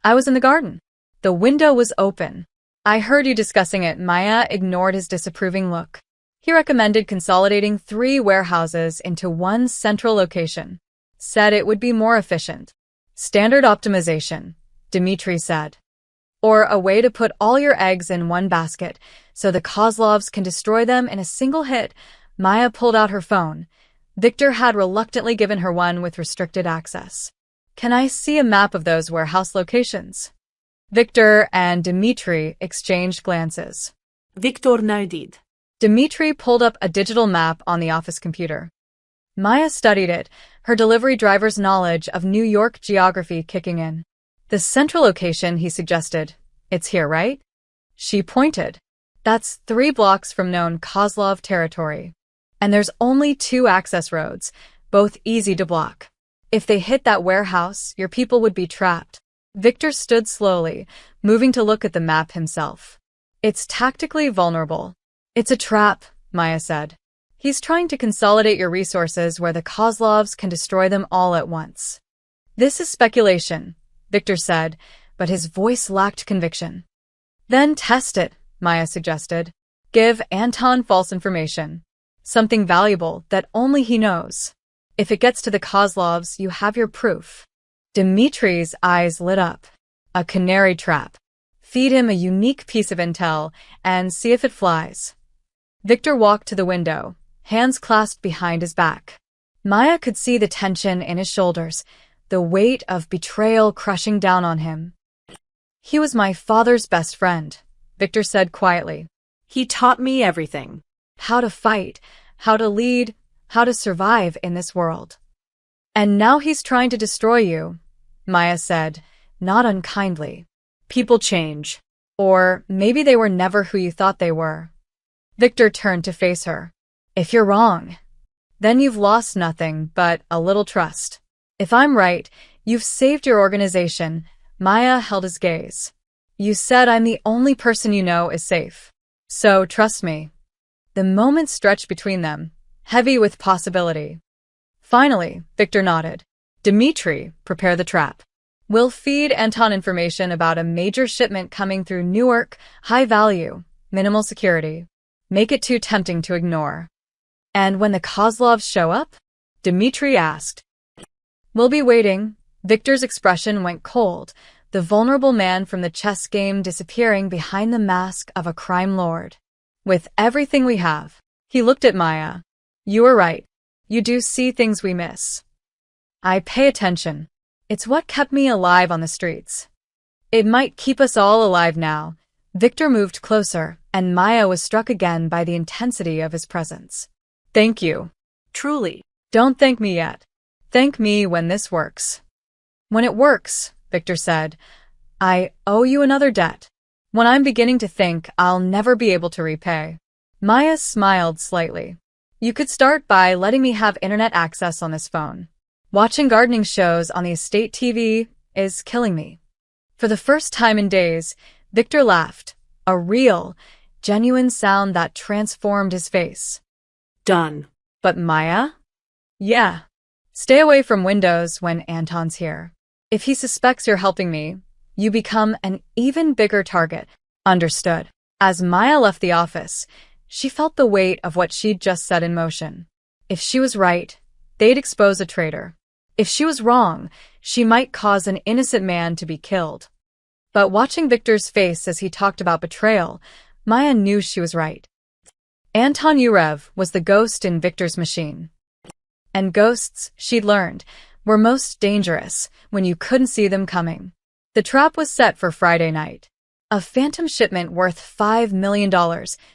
I was in the garden. The window was open. I heard you discussing it. Maya ignored his disapproving look. He recommended consolidating 3 warehouses into one central location. Said it would be more efficient. Standard optimization, Dmitri said. Or a way to put all your eggs in one basket so the Kozlovs can destroy them in a single hit. Maya pulled out her phone. Victor had reluctantly given her one with restricted access. Can I see a map of those warehouse locations? Victor and Dmitri exchanged glances. Victor nodded. Dmitri pulled up a digital map on the office computer. Maya studied it, her delivery driver's knowledge of New York geography kicking in. The central location, he suggested. It's here, right? She pointed. That's 3 blocks from known Kozlov territory. And there's only 2 access roads, both easy to block. If they hit that warehouse, your people would be trapped. Victor stood slowly, moving to look at the map himself. It's tactically vulnerable. It's a trap, Maya said. He's trying to consolidate your resources where the Kozlovs can destroy them all at once. This is speculation, Victor said, but his voice lacked conviction. Then test it, Maya suggested. Give Anton false information. Something valuable that only he knows. If it gets to the Kozlovs, you have your proof. Dmitri's eyes lit up. A canary trap. Feed him a unique piece of intel and see if it flies. Victor walked to the window, hands clasped behind his back. Maya could see the tension in his shoulders, the weight of betrayal crushing down on him. He was my father's best friend, Victor said quietly. He taught me everything. How to fight, how to lead, how to survive in this world. And now he's trying to destroy you, Maya said, not unkindly. People change. Or maybe they were never who you thought they were. Victor turned to face her. If you're wrong, then you've lost nothing but a little trust. If I'm right, you've saved your organization. Maya held his gaze. You said I'm the only person you know is safe. So trust me. The moment stretched between them, heavy with possibility. Finally, Victor nodded. Dmitri, prepare the trap. We'll feed Anton information about a major shipment coming through Newark, high value, minimal security. Make it too tempting to ignore. And when the Kozlovs show up? Dmitri asked. We'll be waiting. Victor's expression went cold, the vulnerable man from the chess game disappearing behind the mask of a crime lord. With everything we have. He looked at Maya. You were right. You do see things we miss. I pay attention. It's what kept me alive on the streets. It might keep us all alive now. Victor moved closer, and Maya was struck again by the intensity of his presence. Thank you. Truly. Don't thank me yet. Thank me when this works. When it works, Victor said, I owe you another debt. When I'm beginning to think I'll never be able to repay. Maya smiled slightly. You could start by letting me have internet access on this phone. Watching gardening shows on the estate TV is killing me. For the first time in days, Victor laughed, a real, genuine sound that transformed his face. Done. But Maya? Yeah. Stay away from windows when Anton's here. If he suspects you're helping me, you become an even bigger target. Understood. As Maya left the office, she felt the weight of what she'd just set in motion. If she was right, they'd expose a traitor. If she was wrong, she might cause an innocent man to be killed. But watching Victor's face as he talked about betrayal, Maya knew she was right. Anton Yurev was the ghost in Victor's machine. And ghosts, she'd learned, were most dangerous when you couldn't see them coming. The trap was set for Friday night. A phantom shipment worth $5 million,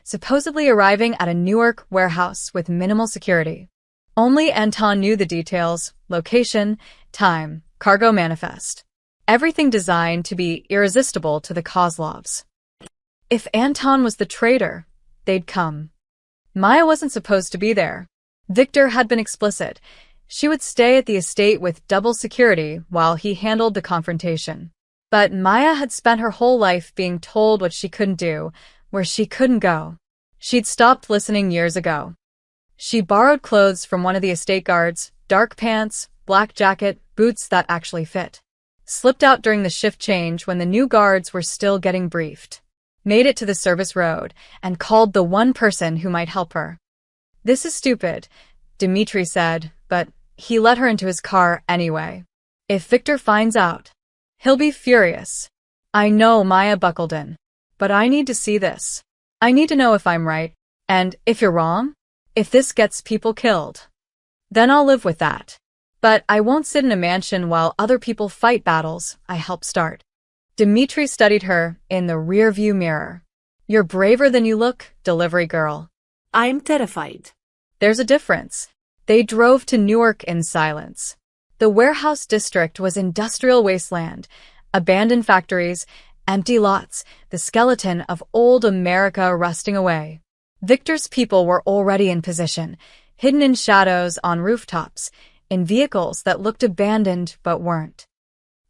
supposedly arriving at a Newark warehouse with minimal security. Only Anton knew the details: location, time, cargo manifest. Everything designed to be irresistible to the Kozlovs. If Anton was the traitor, they'd come. Maya wasn't supposed to be there. Victor had been explicit. She would stay at the estate with double security while he handled the confrontation. But Maya had spent her whole life being told what she couldn't do, where she couldn't go. She'd stopped listening years ago. She borrowed clothes from one of the estate guards, dark pants, black jacket, boots that actually fit. Slipped out during the shift change when the new guards were still getting briefed. Made it to the service road and called the one person who might help her. This is stupid, Dmitri said, but he let her into his car anyway. If Victor finds out, he'll be furious. I know, Maya buckled in. But I need to see this. I need to know if I'm right, and if you're wrong, if this gets people killed. Then I'll live with that. But I won't sit in a mansion while other people fight battles I help start. Dmitri studied her in the rearview mirror. You're braver than you look, delivery girl. I'm terrified. There's a difference. They drove to Newark in silence. The warehouse district was industrial wasteland, abandoned factories, empty lots, the skeleton of old America rusting away. Victor's people were already in position, hidden in shadows on rooftops, in vehicles that looked abandoned but weren't.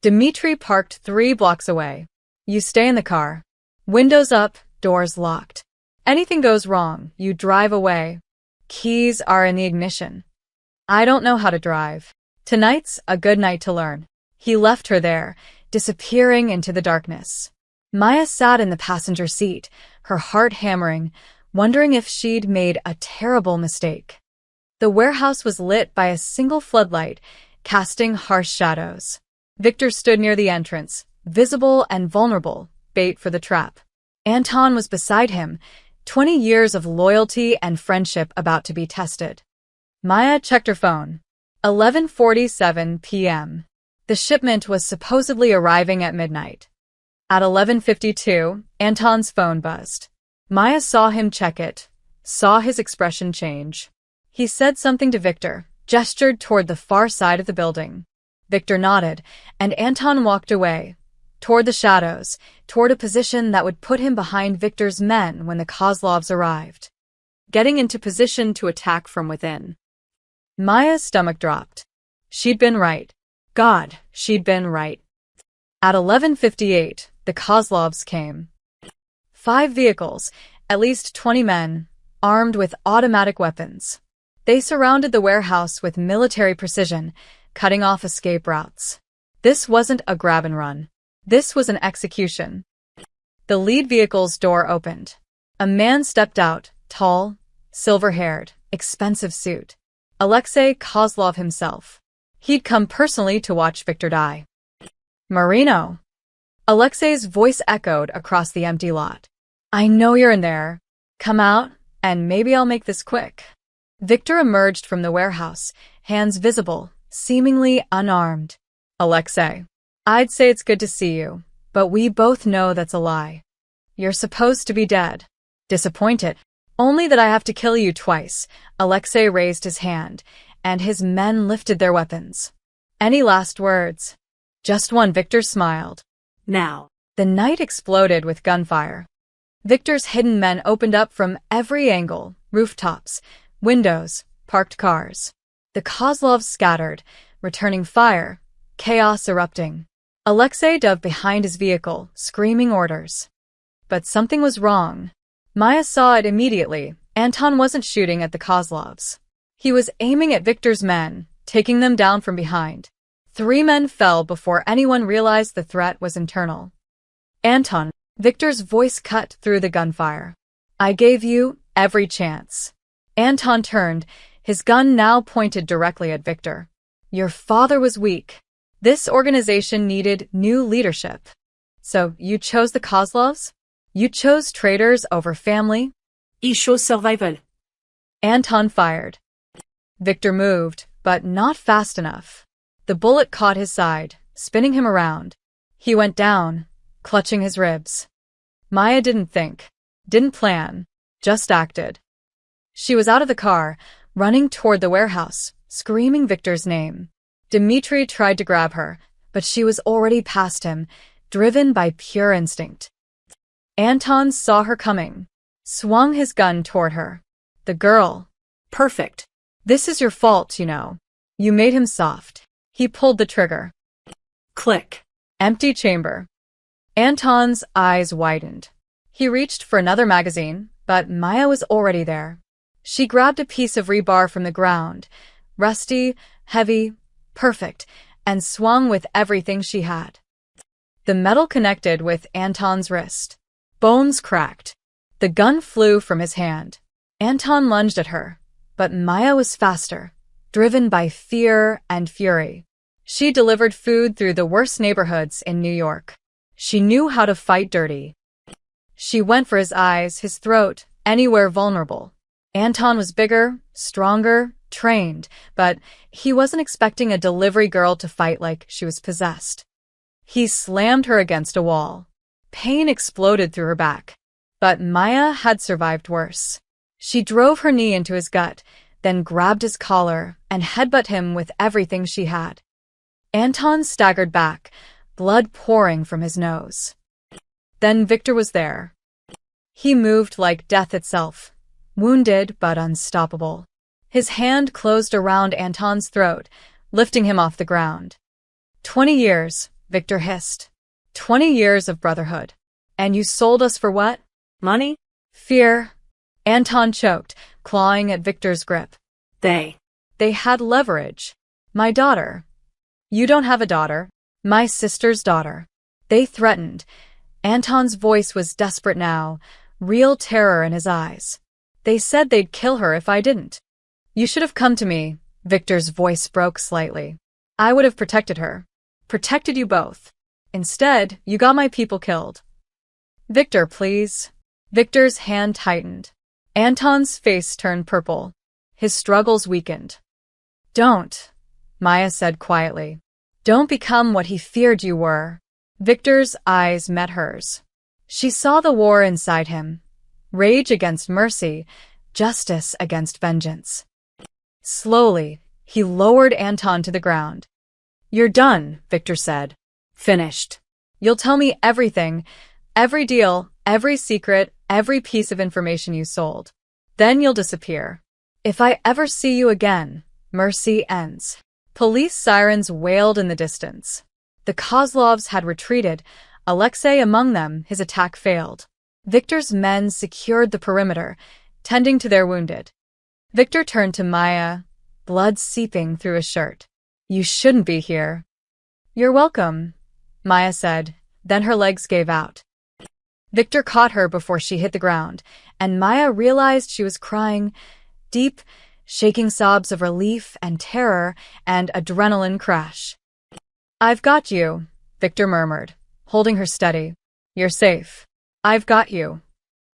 Dmitri parked 3 blocks away. You stay in the car. Windows up, doors locked. Anything goes wrong, you drive away. Keys are in the ignition. I don't know how to drive. Tonight's a good night to learn. He left her there, disappearing into the darkness. Maya sat in the passenger seat, her heart hammering, wondering if she'd made a terrible mistake. The warehouse was lit by a single floodlight, casting harsh shadows. Victor stood near the entrance, visible and vulnerable, bait for the trap. Anton was beside him, 20 years of loyalty and friendship about to be tested. Maya checked her phone. 11:47 p.m. The shipment was supposedly arriving at midnight. At 11:52, Anton's phone buzzed. Maya saw him check it, saw his expression change. He said something to Victor, gestured toward the far side of the building. Victor nodded, and Anton walked away, toward the shadows, toward a position that would put him behind Victor's men when the Kozlovs arrived. Getting into position to attack from within. Maya's stomach dropped. She'd been right. God, she'd been right. At 11:58, the Kozlovs came. 5 vehicles, at least 20 men, armed with automatic weapons. They surrounded the warehouse with military precision, cutting off escape routes. This wasn't a grab-and-run. This was an execution. The lead vehicle's door opened. A man stepped out, tall, silver-haired, expensive suit. Alexei Kozlov himself. He'd come personally to watch Victor die. Marino. Alexei's voice echoed across the empty lot. I know you're in there. Come out, and maybe I'll make this quick. Victor emerged from the warehouse, hands visible, seemingly unarmed. Alexei. I'd say it's good to see you. But we both know that's a lie. You're supposed to be dead. Disappointed. Only that I have to kill you twice. Alexei raised his hand, and his men lifted their weapons. Any last words? Just one. Victor smiled. Now. The night exploded with gunfire. Victor's hidden men opened up from every angle, rooftops, windows, parked cars. The Kozlovs scattered, returning fire, chaos erupting. Alexei dove behind his vehicle, screaming orders. But something was wrong. Maya saw it immediately. Anton wasn't shooting at the Kozlovs. He was aiming at Victor's men, taking them down from behind. 3 men fell before anyone realized the threat was internal. Anton, Victor's voice cut through the gunfire. I gave you every chance. Anton turned, his gun now pointed directly at Victor. Your father was weak. This organization needed new leadership. So you chose the Kozlovs? You chose traitors over family? I chose survival. Anton fired. Victor moved, but not fast enough. The bullet caught his side, spinning him around. He went down, clutching his ribs. Maya didn't think, didn't plan, just acted. She was out of the car, running toward the warehouse, screaming Victor's name. Dmitri tried to grab her, but she was already past him, driven by pure instinct. Anton saw her coming, swung his gun toward her. The girl. Perfect. This is your fault, you know. You made him soft. He pulled the trigger. Click. Empty chamber. Anton's eyes widened. He reached for another magazine, but Maya was already there. She grabbed a piece of rebar from the ground, rusty, heavy, perfect, and swung with everything she had. The metal connected with Anton's wrist. Bones cracked. The gun flew from his hand. Anton lunged at her, but Maya was faster, driven by fear and fury. She delivered food through the worst neighborhoods in New York. She knew how to fight dirty. She went for his eyes, his throat, anywhere vulnerable. Anton was bigger, stronger, trained, but he wasn't expecting a delivery girl to fight like she was possessed. He slammed her against a wall. Pain exploded through her back. But Maya had survived worse. She drove her knee into his gut, then grabbed his collar and headbutted him with everything she had. Anton staggered back, blood pouring from his nose. Then Victor was there. He moved like death itself, wounded but unstoppable. His hand closed around Anton's throat, lifting him off the ground. 20 years, Victor hissed. 20 years of brotherhood. And you sold us for what? Money? Fear. Anton choked, clawing at Victor's grip. They had leverage. My daughter. You don't have a daughter. My sister's daughter. They threatened. Anton's voice was desperate now, real terror in his eyes. They said they'd kill her if I didn't. You should have come to me. Victor's voice broke slightly. I would have protected her. Protected you both. Instead, you got my people killed. Victor, please. Victor's hand tightened. Anton's face turned purple. His struggles weakened. Don't, Maya said quietly. Don't become what he feared you were. Victor's eyes met hers. She saw the war inside him. Rage against mercy, justice against vengeance. Slowly, he lowered Anton to the ground. You're done, Victor said. Finished. You'll tell me everything, every deal, every secret, every piece of information you sold. Then you'll disappear. If I ever see you again, mercy ends. Police sirens wailed in the distance. The Kozlovs had retreated, Alexei among them. His attack failed. Victor's men secured the perimeter, tending to their wounded. Victor turned to Maya, blood seeping through his shirt. You shouldn't be here. You're welcome, Maya said, then her legs gave out. Victor caught her before she hit the ground, and Maya realized she was crying, deep, shaking sobs of relief and terror and adrenaline crash. I've got you, Victor murmured, holding her steady. You're safe. I've got you.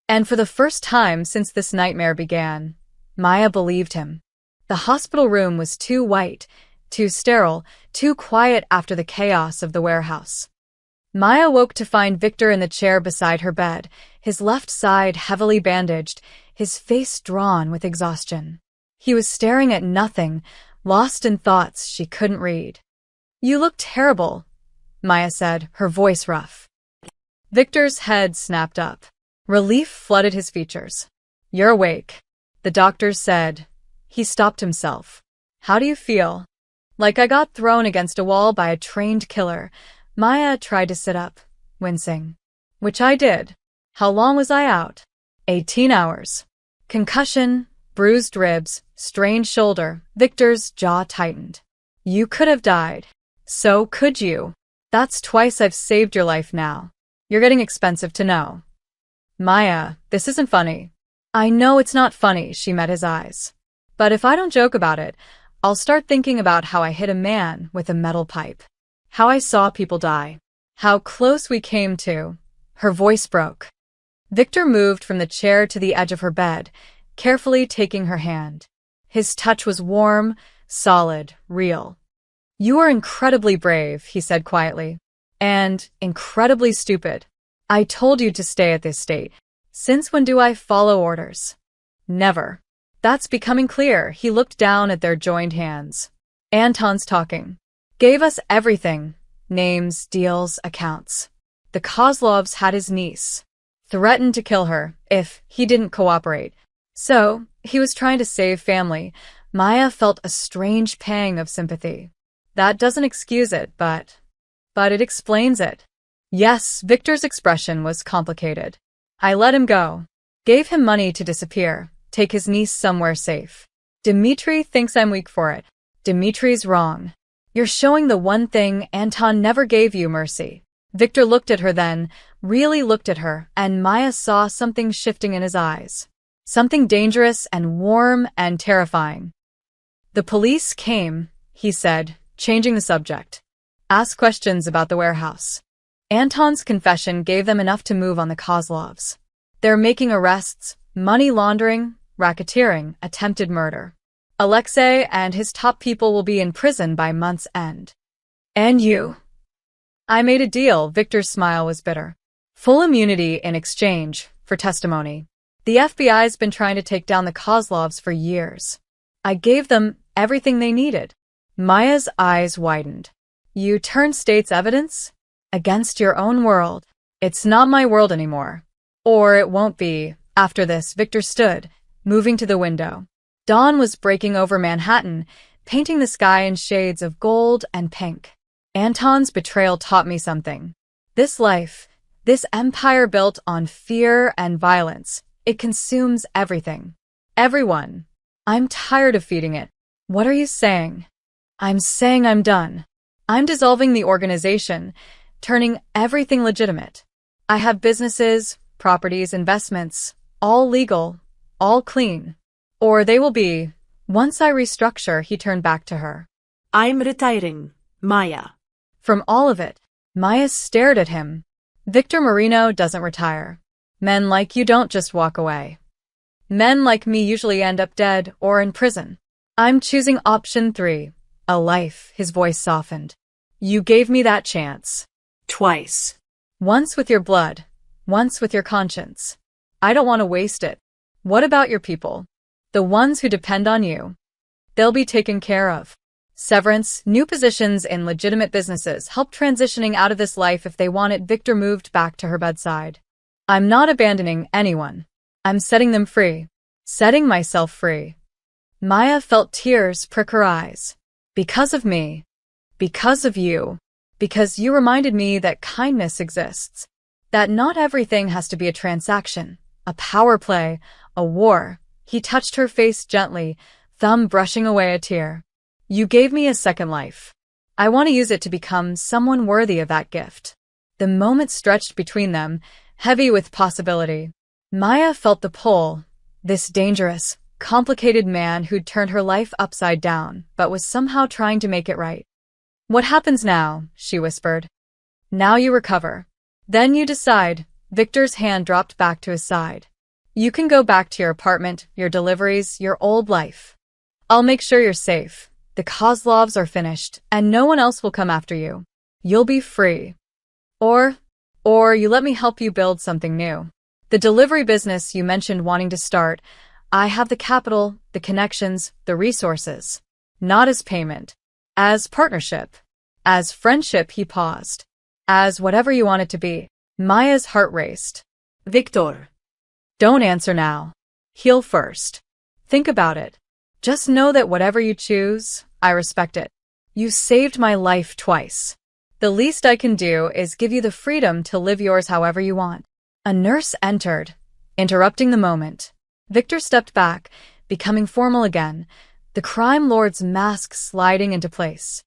And for the first time since this nightmare began, Maya believed him. The hospital room was too white, too sterile, too quiet after the chaos of the warehouse. Maya woke to find Victor in the chair beside her bed, his left side heavily bandaged, his face drawn with exhaustion. He was staring at nothing, lost in thoughts she couldn't read. "You look terrible," Maya said, her voice rough. Victor's head snapped up. Relief flooded his features. "You're awake," the doctors said. He stopped himself. "How do you feel?" "Like I got thrown against a wall by a trained killer." Maya tried to sit up, wincing. "Which I did. How long was I out?" 18 hours. Concussion, bruised ribs, strained shoulder. Victor's jaw tightened. "You could have died." "So could you. That's twice I've saved your life now. You're getting expensive to know." "Maya, this isn't funny." "I know it's not funny," she met his eyes. "But if I don't joke about it, I'll start thinking about how I hit a man with a metal pipe. How I saw people die. How close we came to." Her voice broke. Victor moved from the chair to the edge of her bed, carefully taking her hand. His touch was warm, solid, real. "You are incredibly brave," he said quietly. "And incredibly stupid. I told you to stay at this state. Since when do I follow orders?" "Never." "That's becoming clear." He looked down at their joined hands. "Anton's talking. Gave us everything. Names, deals, accounts. The Kozlovs had his niece. Threatened to kill her if he didn't cooperate. So, he was trying to save family." Maya felt a strange pang of sympathy. "That doesn't excuse it, but it explains it." Yes, Victor's expression was complicated. "I let him go. Gave him money to disappear, take his niece somewhere safe. Dmitri thinks I'm weak for it. Dmitri's wrong. You're showing the one thing Anton never gave you, mercy." Victor looked at her then, really looked at her, and Maya saw something shifting in his eyes. Something dangerous and warm and terrifying. "The police came," he said, changing the subject. "Ask questions about the warehouse. Anton's confession gave them enough to move on the Kozlovs. They're making arrests, money laundering, racketeering, attempted murder. Alexei and his top people will be in prison by month's end. And you?" "I made a deal." Victor's smile was bitter. "Full immunity in exchange for testimony. The FBI's been trying to take down the Kozlovs for years. I gave them everything they needed." Maya's eyes widened. "You turned state's evidence against your own world." "It's not my world anymore. Or it won't be." After this, Victor stood, moving to the window. Dawn was breaking over Manhattan, painting the sky in shades of gold and pink. "Anton's betrayal taught me something. This life, this empire built on fear and violence, it consumes everything. Everyone. I'm tired of feeding it." "What are you saying?" "I'm saying I'm done. I'm dissolving the organization, turning everything legitimate. I have businesses, properties, investments, all legal, all clean. Or they will be. Once I restructure." He turned back to her. "I'm retiring, Maya." "From all of it." Maya stared at him. "Victor Marino doesn't retire. Men like you don't just walk away. Men like me usually end up dead or in prison. I'm choosing option 3, a life." His voice softened. "You gave me that chance. Twice. Once with your blood, once with your conscience. I don't want to waste it. What about your people? The ones who depend on you. They'll be taken care of. Severance, new positions in legitimate businesses, help transitioning out of this life if they want it." Victor moved back to her bedside. "I'm not abandoning anyone. I'm setting them free. Setting myself free." Maya felt tears prick her eyes. "Because of me. Because of you. Because you reminded me that kindness exists. That not everything has to be a transaction, a power play, a war." He touched her face gently, thumb brushing away a tear. "You gave me a second life. I want to use it to become someone worthy of that gift." The moment stretched between them, heavy with possibility. Maya felt the pull, this dangerous, complicated man who'd turned her life upside down, but was somehow trying to make it right. "What happens now?" she whispered. "Now you recover. Then you decide." Victor's hand dropped back to his side. "You can go back to your apartment, your deliveries, your old life. I'll make sure you're safe. The Kozlovs are finished, and no one else will come after you. You'll be free." Or, or you let me help you build something new. The delivery business you mentioned wanting to start, I have the capital, the connections, the resources. Not as payment, as partnership, as friendship. He paused. As whatever you want it to be. Maya's heart raced. Victor. Don't answer now. Heal first. Think about it. Just know that whatever you choose, I respect it. You saved my life twice. The least I can do is give you the freedom to live yours however you want. A nurse entered, interrupting the moment. Victor stepped back, becoming formal again, the crime lord's mask sliding into place.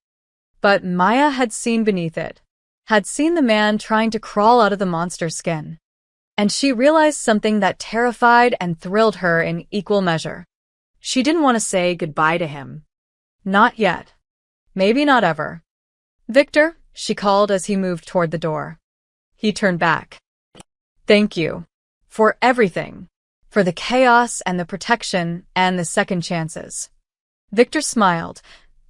But Maya had seen beneath it, had seen the man trying to crawl out of the monster's skin. And she realized something that terrified and thrilled her in equal measure. She didn't want to say goodbye to him. Not yet. Maybe not ever. Victor, she called as he moved toward the door. He turned back. Thank you. For everything. For the chaos and the protection and the second chances. Victor smiled,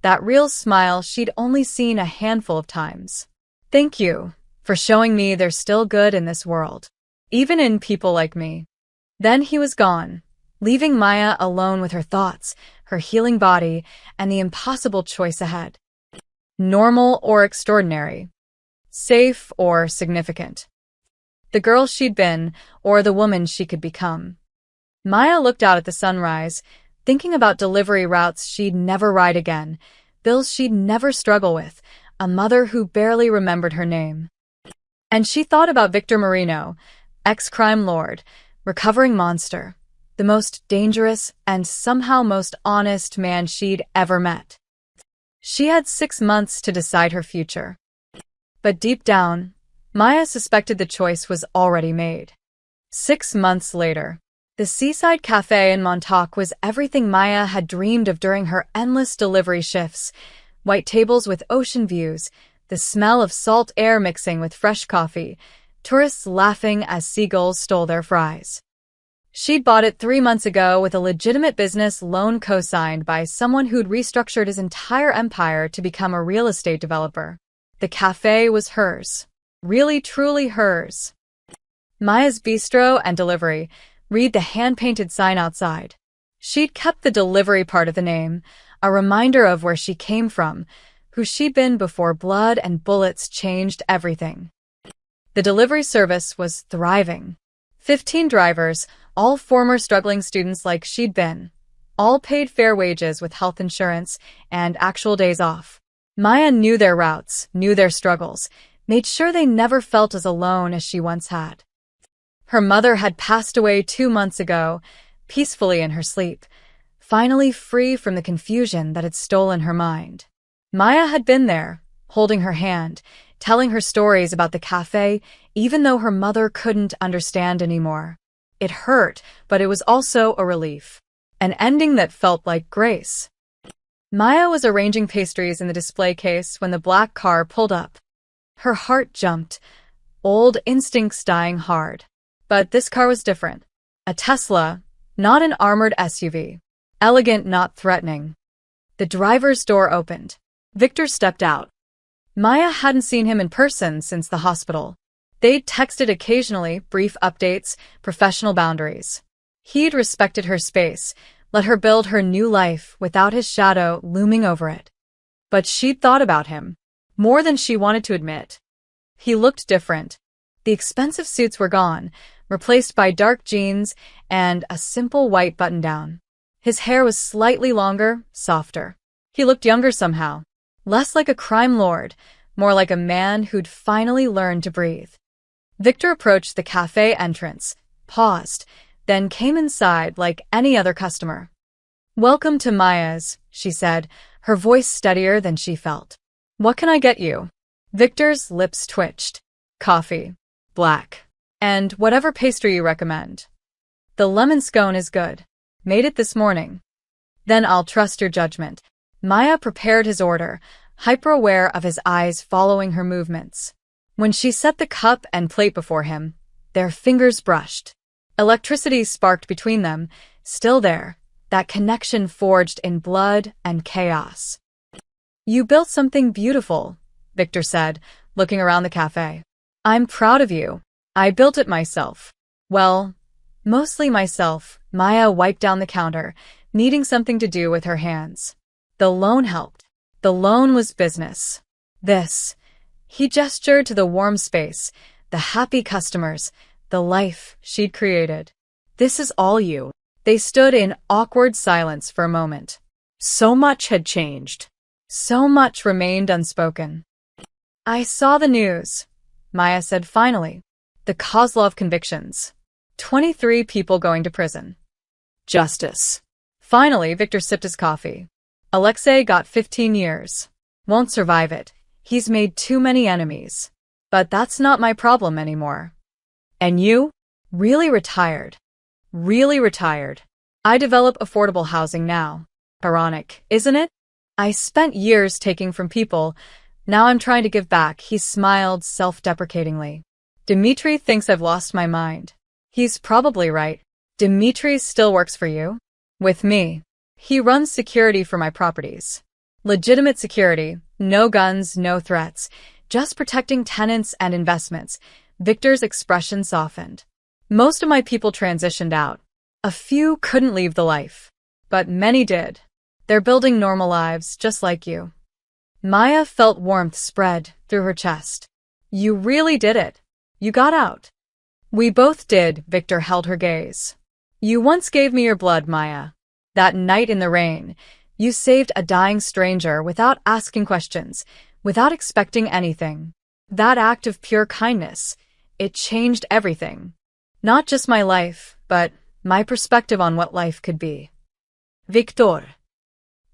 that real smile she'd only seen a handful of times. Thank you for showing me there's still good in this world. Even in people like me. Then he was gone, leaving Maya alone with her thoughts, her healing body, and the impossible choice ahead. Normal or extraordinary. Safe or significant. The girl she'd been, or the woman she could become. Maya looked out at the sunrise, thinking about delivery routes she'd never ride again, bills she'd never struggle with, a mother who barely remembered her name. And she thought about Victor Marino, ex-crime lord, recovering monster, the most dangerous and somehow most honest man she'd ever met. She had 6 months to decide her future. But deep down, Maya suspected the choice was already made. 6 months later, the seaside cafe in Montauk was everything Maya had dreamed of during her endless delivery shifts. White tables with ocean views, the smell of salt air mixing with fresh coffee, tourists laughing as seagulls stole their fries. She'd bought it 3 months ago with a legitimate business loan co-signed by someone who'd restructured his entire empire to become a real estate developer. The cafe was hers. Really, truly hers. Maya's Bistro and Delivery. Read the hand-painted sign outside. She'd kept the delivery part of the name, a reminder of where she came from, who she'd been before blood and bullets changed everything. The delivery service was thriving. 15 drivers, all former struggling students like she'd been. All paid fair wages with health insurance and actual days off. Maya knew their routes, knew their struggles, made sure they never felt as alone as she once had. Her mother had passed away 2 months ago, peacefully in her sleep, finally free from the confusion that had stolen her mind. Maya had been there, holding her hand, telling her stories about the cafe, even though her mother couldn't understand anymore. It hurt, but it was also a relief. An ending that felt like grace. Maya was arranging pastries in the display case when the black car pulled up. Her heart jumped, old instincts dying hard. But this car was different. A Tesla, not an armored SUV. Elegant, not threatening. The driver's door opened. Victor stepped out. Maya hadn't seen him in person since the hospital. They'd texted occasionally, brief updates, professional boundaries. He'd respected her space, let her build her new life without his shadow looming over it. But she'd thought about him, more than she wanted to admit. He looked different. The expensive suits were gone, replaced by dark jeans and a simple white button-down. His hair was slightly longer, softer. He looked younger somehow. Less like a crime lord, more like a man who'd finally learned to breathe. Victor approached the cafe entrance, paused, then came inside like any other customer. "Welcome to Maya's," she said, her voice steadier than she felt. "What can I get you?" Victor's lips twitched. "Coffee. Black. And whatever pastry you recommend. The lemon scone is good. Made it this morning." "Then I'll trust your judgment." Maya prepared his order, hyper-aware of his eyes following her movements. When she set the cup and plate before him, their fingers brushed. Electricity sparked between them, still there, that connection forged in blood and chaos. "You built something beautiful," Victor said, looking around the cafe. I'm proud of you. I built it myself. Well, mostly myself. Maya wiped down the counter, needing something to do with her hands. The loan helped. The loan was business. This. He gestured to the warm space, the happy customers, the life she'd created. This is all you. They stood in awkward silence for a moment. So much had changed. So much remained unspoken. I saw the news, Maya said finally. The Kozlov convictions. 23 people going to prison. Justice. Finally, Victor sipped his coffee. Alexei got 15 years. Won't survive it. He's made too many enemies. But that's not my problem anymore. And you? Really retired. Really retired. I develop affordable housing now. Ironic, isn't it? I spent years taking from people. Now I'm trying to give back. He smiled self-deprecatingly. Dmitri thinks I've lost my mind. He's probably right. Dmitri still works for you? With me. He runs security for my properties. Legitimate security, no guns, no threats, just protecting tenants and investments. Victor's expression softened. Most of my people transitioned out. A few couldn't leave the life. But many did. They're building normal lives, just like you. Maya felt warmth spread through her chest. You really did it. You got out. We both did, Victor held her gaze. You once gave me your blood, Maya. That night in the rain, you saved a dying stranger without asking questions, without expecting anything. That act of pure kindness, it changed everything. Not just my life, but my perspective on what life could be. Victor.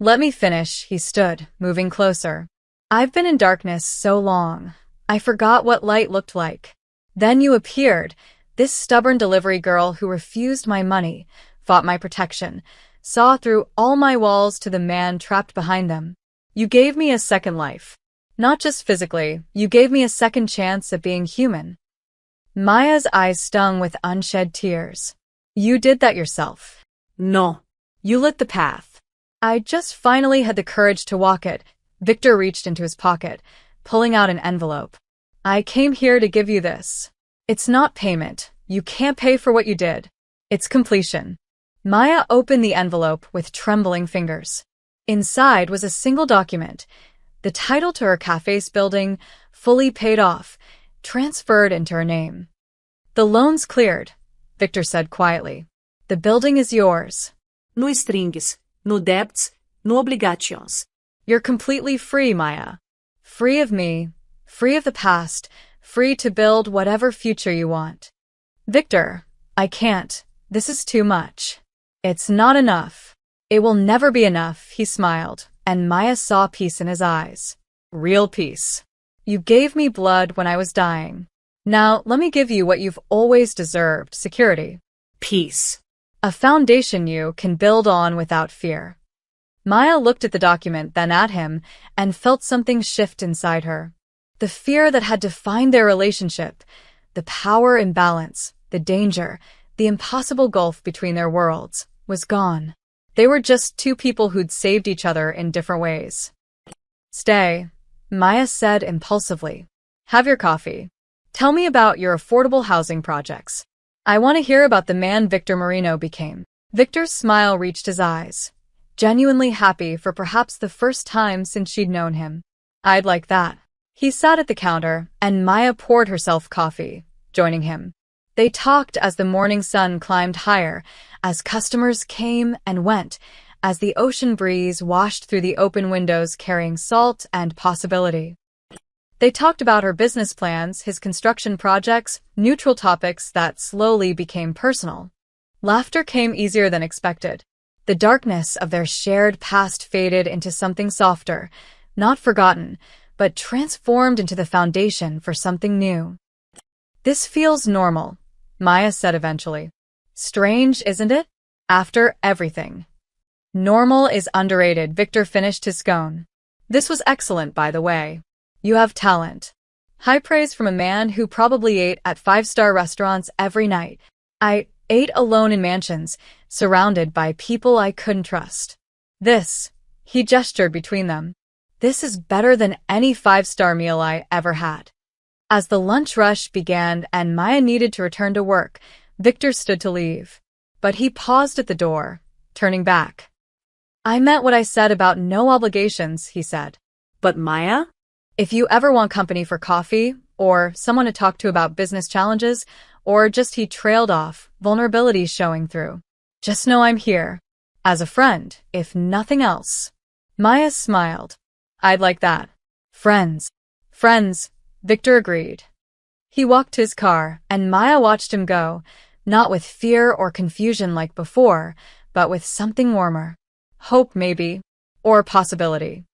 Let me finish, he stood, moving closer. I've been in darkness so long. I forgot what light looked like. Then you appeared, this stubborn delivery girl who refused my money, fought my protection, saw through all my walls to the man trapped behind them. You gave me a second life. Not just physically, you gave me a second chance at being human. Maya's eyes stung with unshed tears. You did that yourself. No. You lit the path. I just finally had the courage to walk it. Victor reached into his pocket, pulling out an envelope. I came here to give you this. It's not payment. You can't pay for what you did. It's completion. Maya opened the envelope with trembling fingers. Inside was a single document. The title to her cafe's building, fully paid off, transferred into her name. The loan's cleared, Victor said quietly. The building is yours. No strings, no debts, no obligations. You're completely free, Maya. Free of me, free of the past, free to build whatever future you want. Victor, I can't. This is too much. It's not enough. It will never be enough, he smiled, and Maya saw peace in his eyes. Real peace. You gave me blood when I was dying. Now, let me give you what you've always deserved, security. Peace. A foundation you can build on without fear. Maya looked at the document, then at him, and felt something shift inside her. The fear that had defined their relationship, the power imbalance, the danger, the impossible gulf between their worlds, was gone. They were just two people who'd saved each other in different ways. Stay, Maya said impulsively. Have your coffee. Tell me about your affordable housing projects. I want to hear about the man Victor Marino became. Victor's smile reached his eyes, genuinely happy for perhaps the first time since she'd known him. I'd like that. He sat at the counter, and Maya poured herself coffee, joining him. They talked as the morning sun climbed higher, as customers came and went, as the ocean breeze washed through the open windows carrying salt and possibility. They talked about her business plans, his construction projects, neutral topics that slowly became personal. Laughter came easier than expected. The darkness of their shared past faded into something softer, not forgotten, but transformed into the foundation for something new. This feels normal, Maya said eventually. Strange, isn't it? After everything. Normal is underrated, Victor finished his scone. This was excellent, by the way. You have talent. High praise from a man who probably ate at five-star restaurants every night. I ate alone in mansions, surrounded by people I couldn't trust. This, he gestured between them. This is better than any five-star meal I ever had. As the lunch rush began and Maya needed to return to work, Victor stood to leave. But he paused at the door, turning back. I meant what I said about no obligations, he said. But Maya? If you ever want company for coffee, or someone to talk to about business challenges, or just he trailed off, vulnerability showing through, just know I'm here. As a friend, if nothing else. Maya smiled. I'd like that. Friends. Friends, Victor agreed. He walked to his car, and Maya watched him go, not with fear or confusion like before, but with something warmer. Hope, maybe. Or possibility.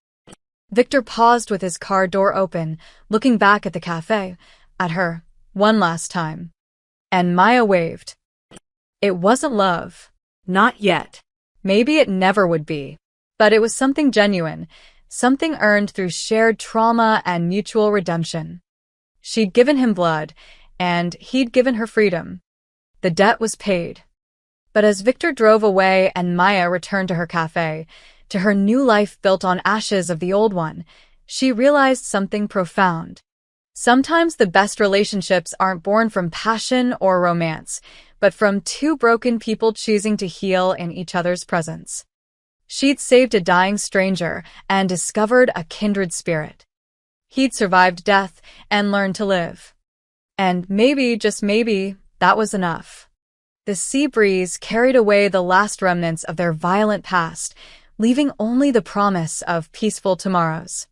Victor paused with his car door open, looking back at the cafe, at her, one last time. And Maya waved. It wasn't love. Not yet. Maybe it never would be. But it was something genuine, something earned through shared trauma and mutual redemption. She'd given him blood, and he'd given her freedom. The debt was paid. But as Victor drove away and Maya returned to her cafe, to her new life built on ashes of the old one, she realized something profound. Sometimes the best relationships aren't born from passion or romance, but from two broken people choosing to heal in each other's presence. She'd saved a dying stranger and discovered a kindred spirit. He'd survived death and learned to live. And maybe, just maybe, that was enough. The sea breeze carried away the last remnants of their violent past, leaving only the promise of peaceful tomorrows.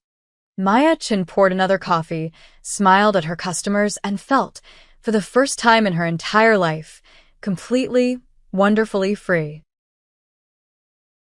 Maya Chin poured another coffee, smiled at her customers, and felt, for the first time in her entire life, completely, wonderfully free.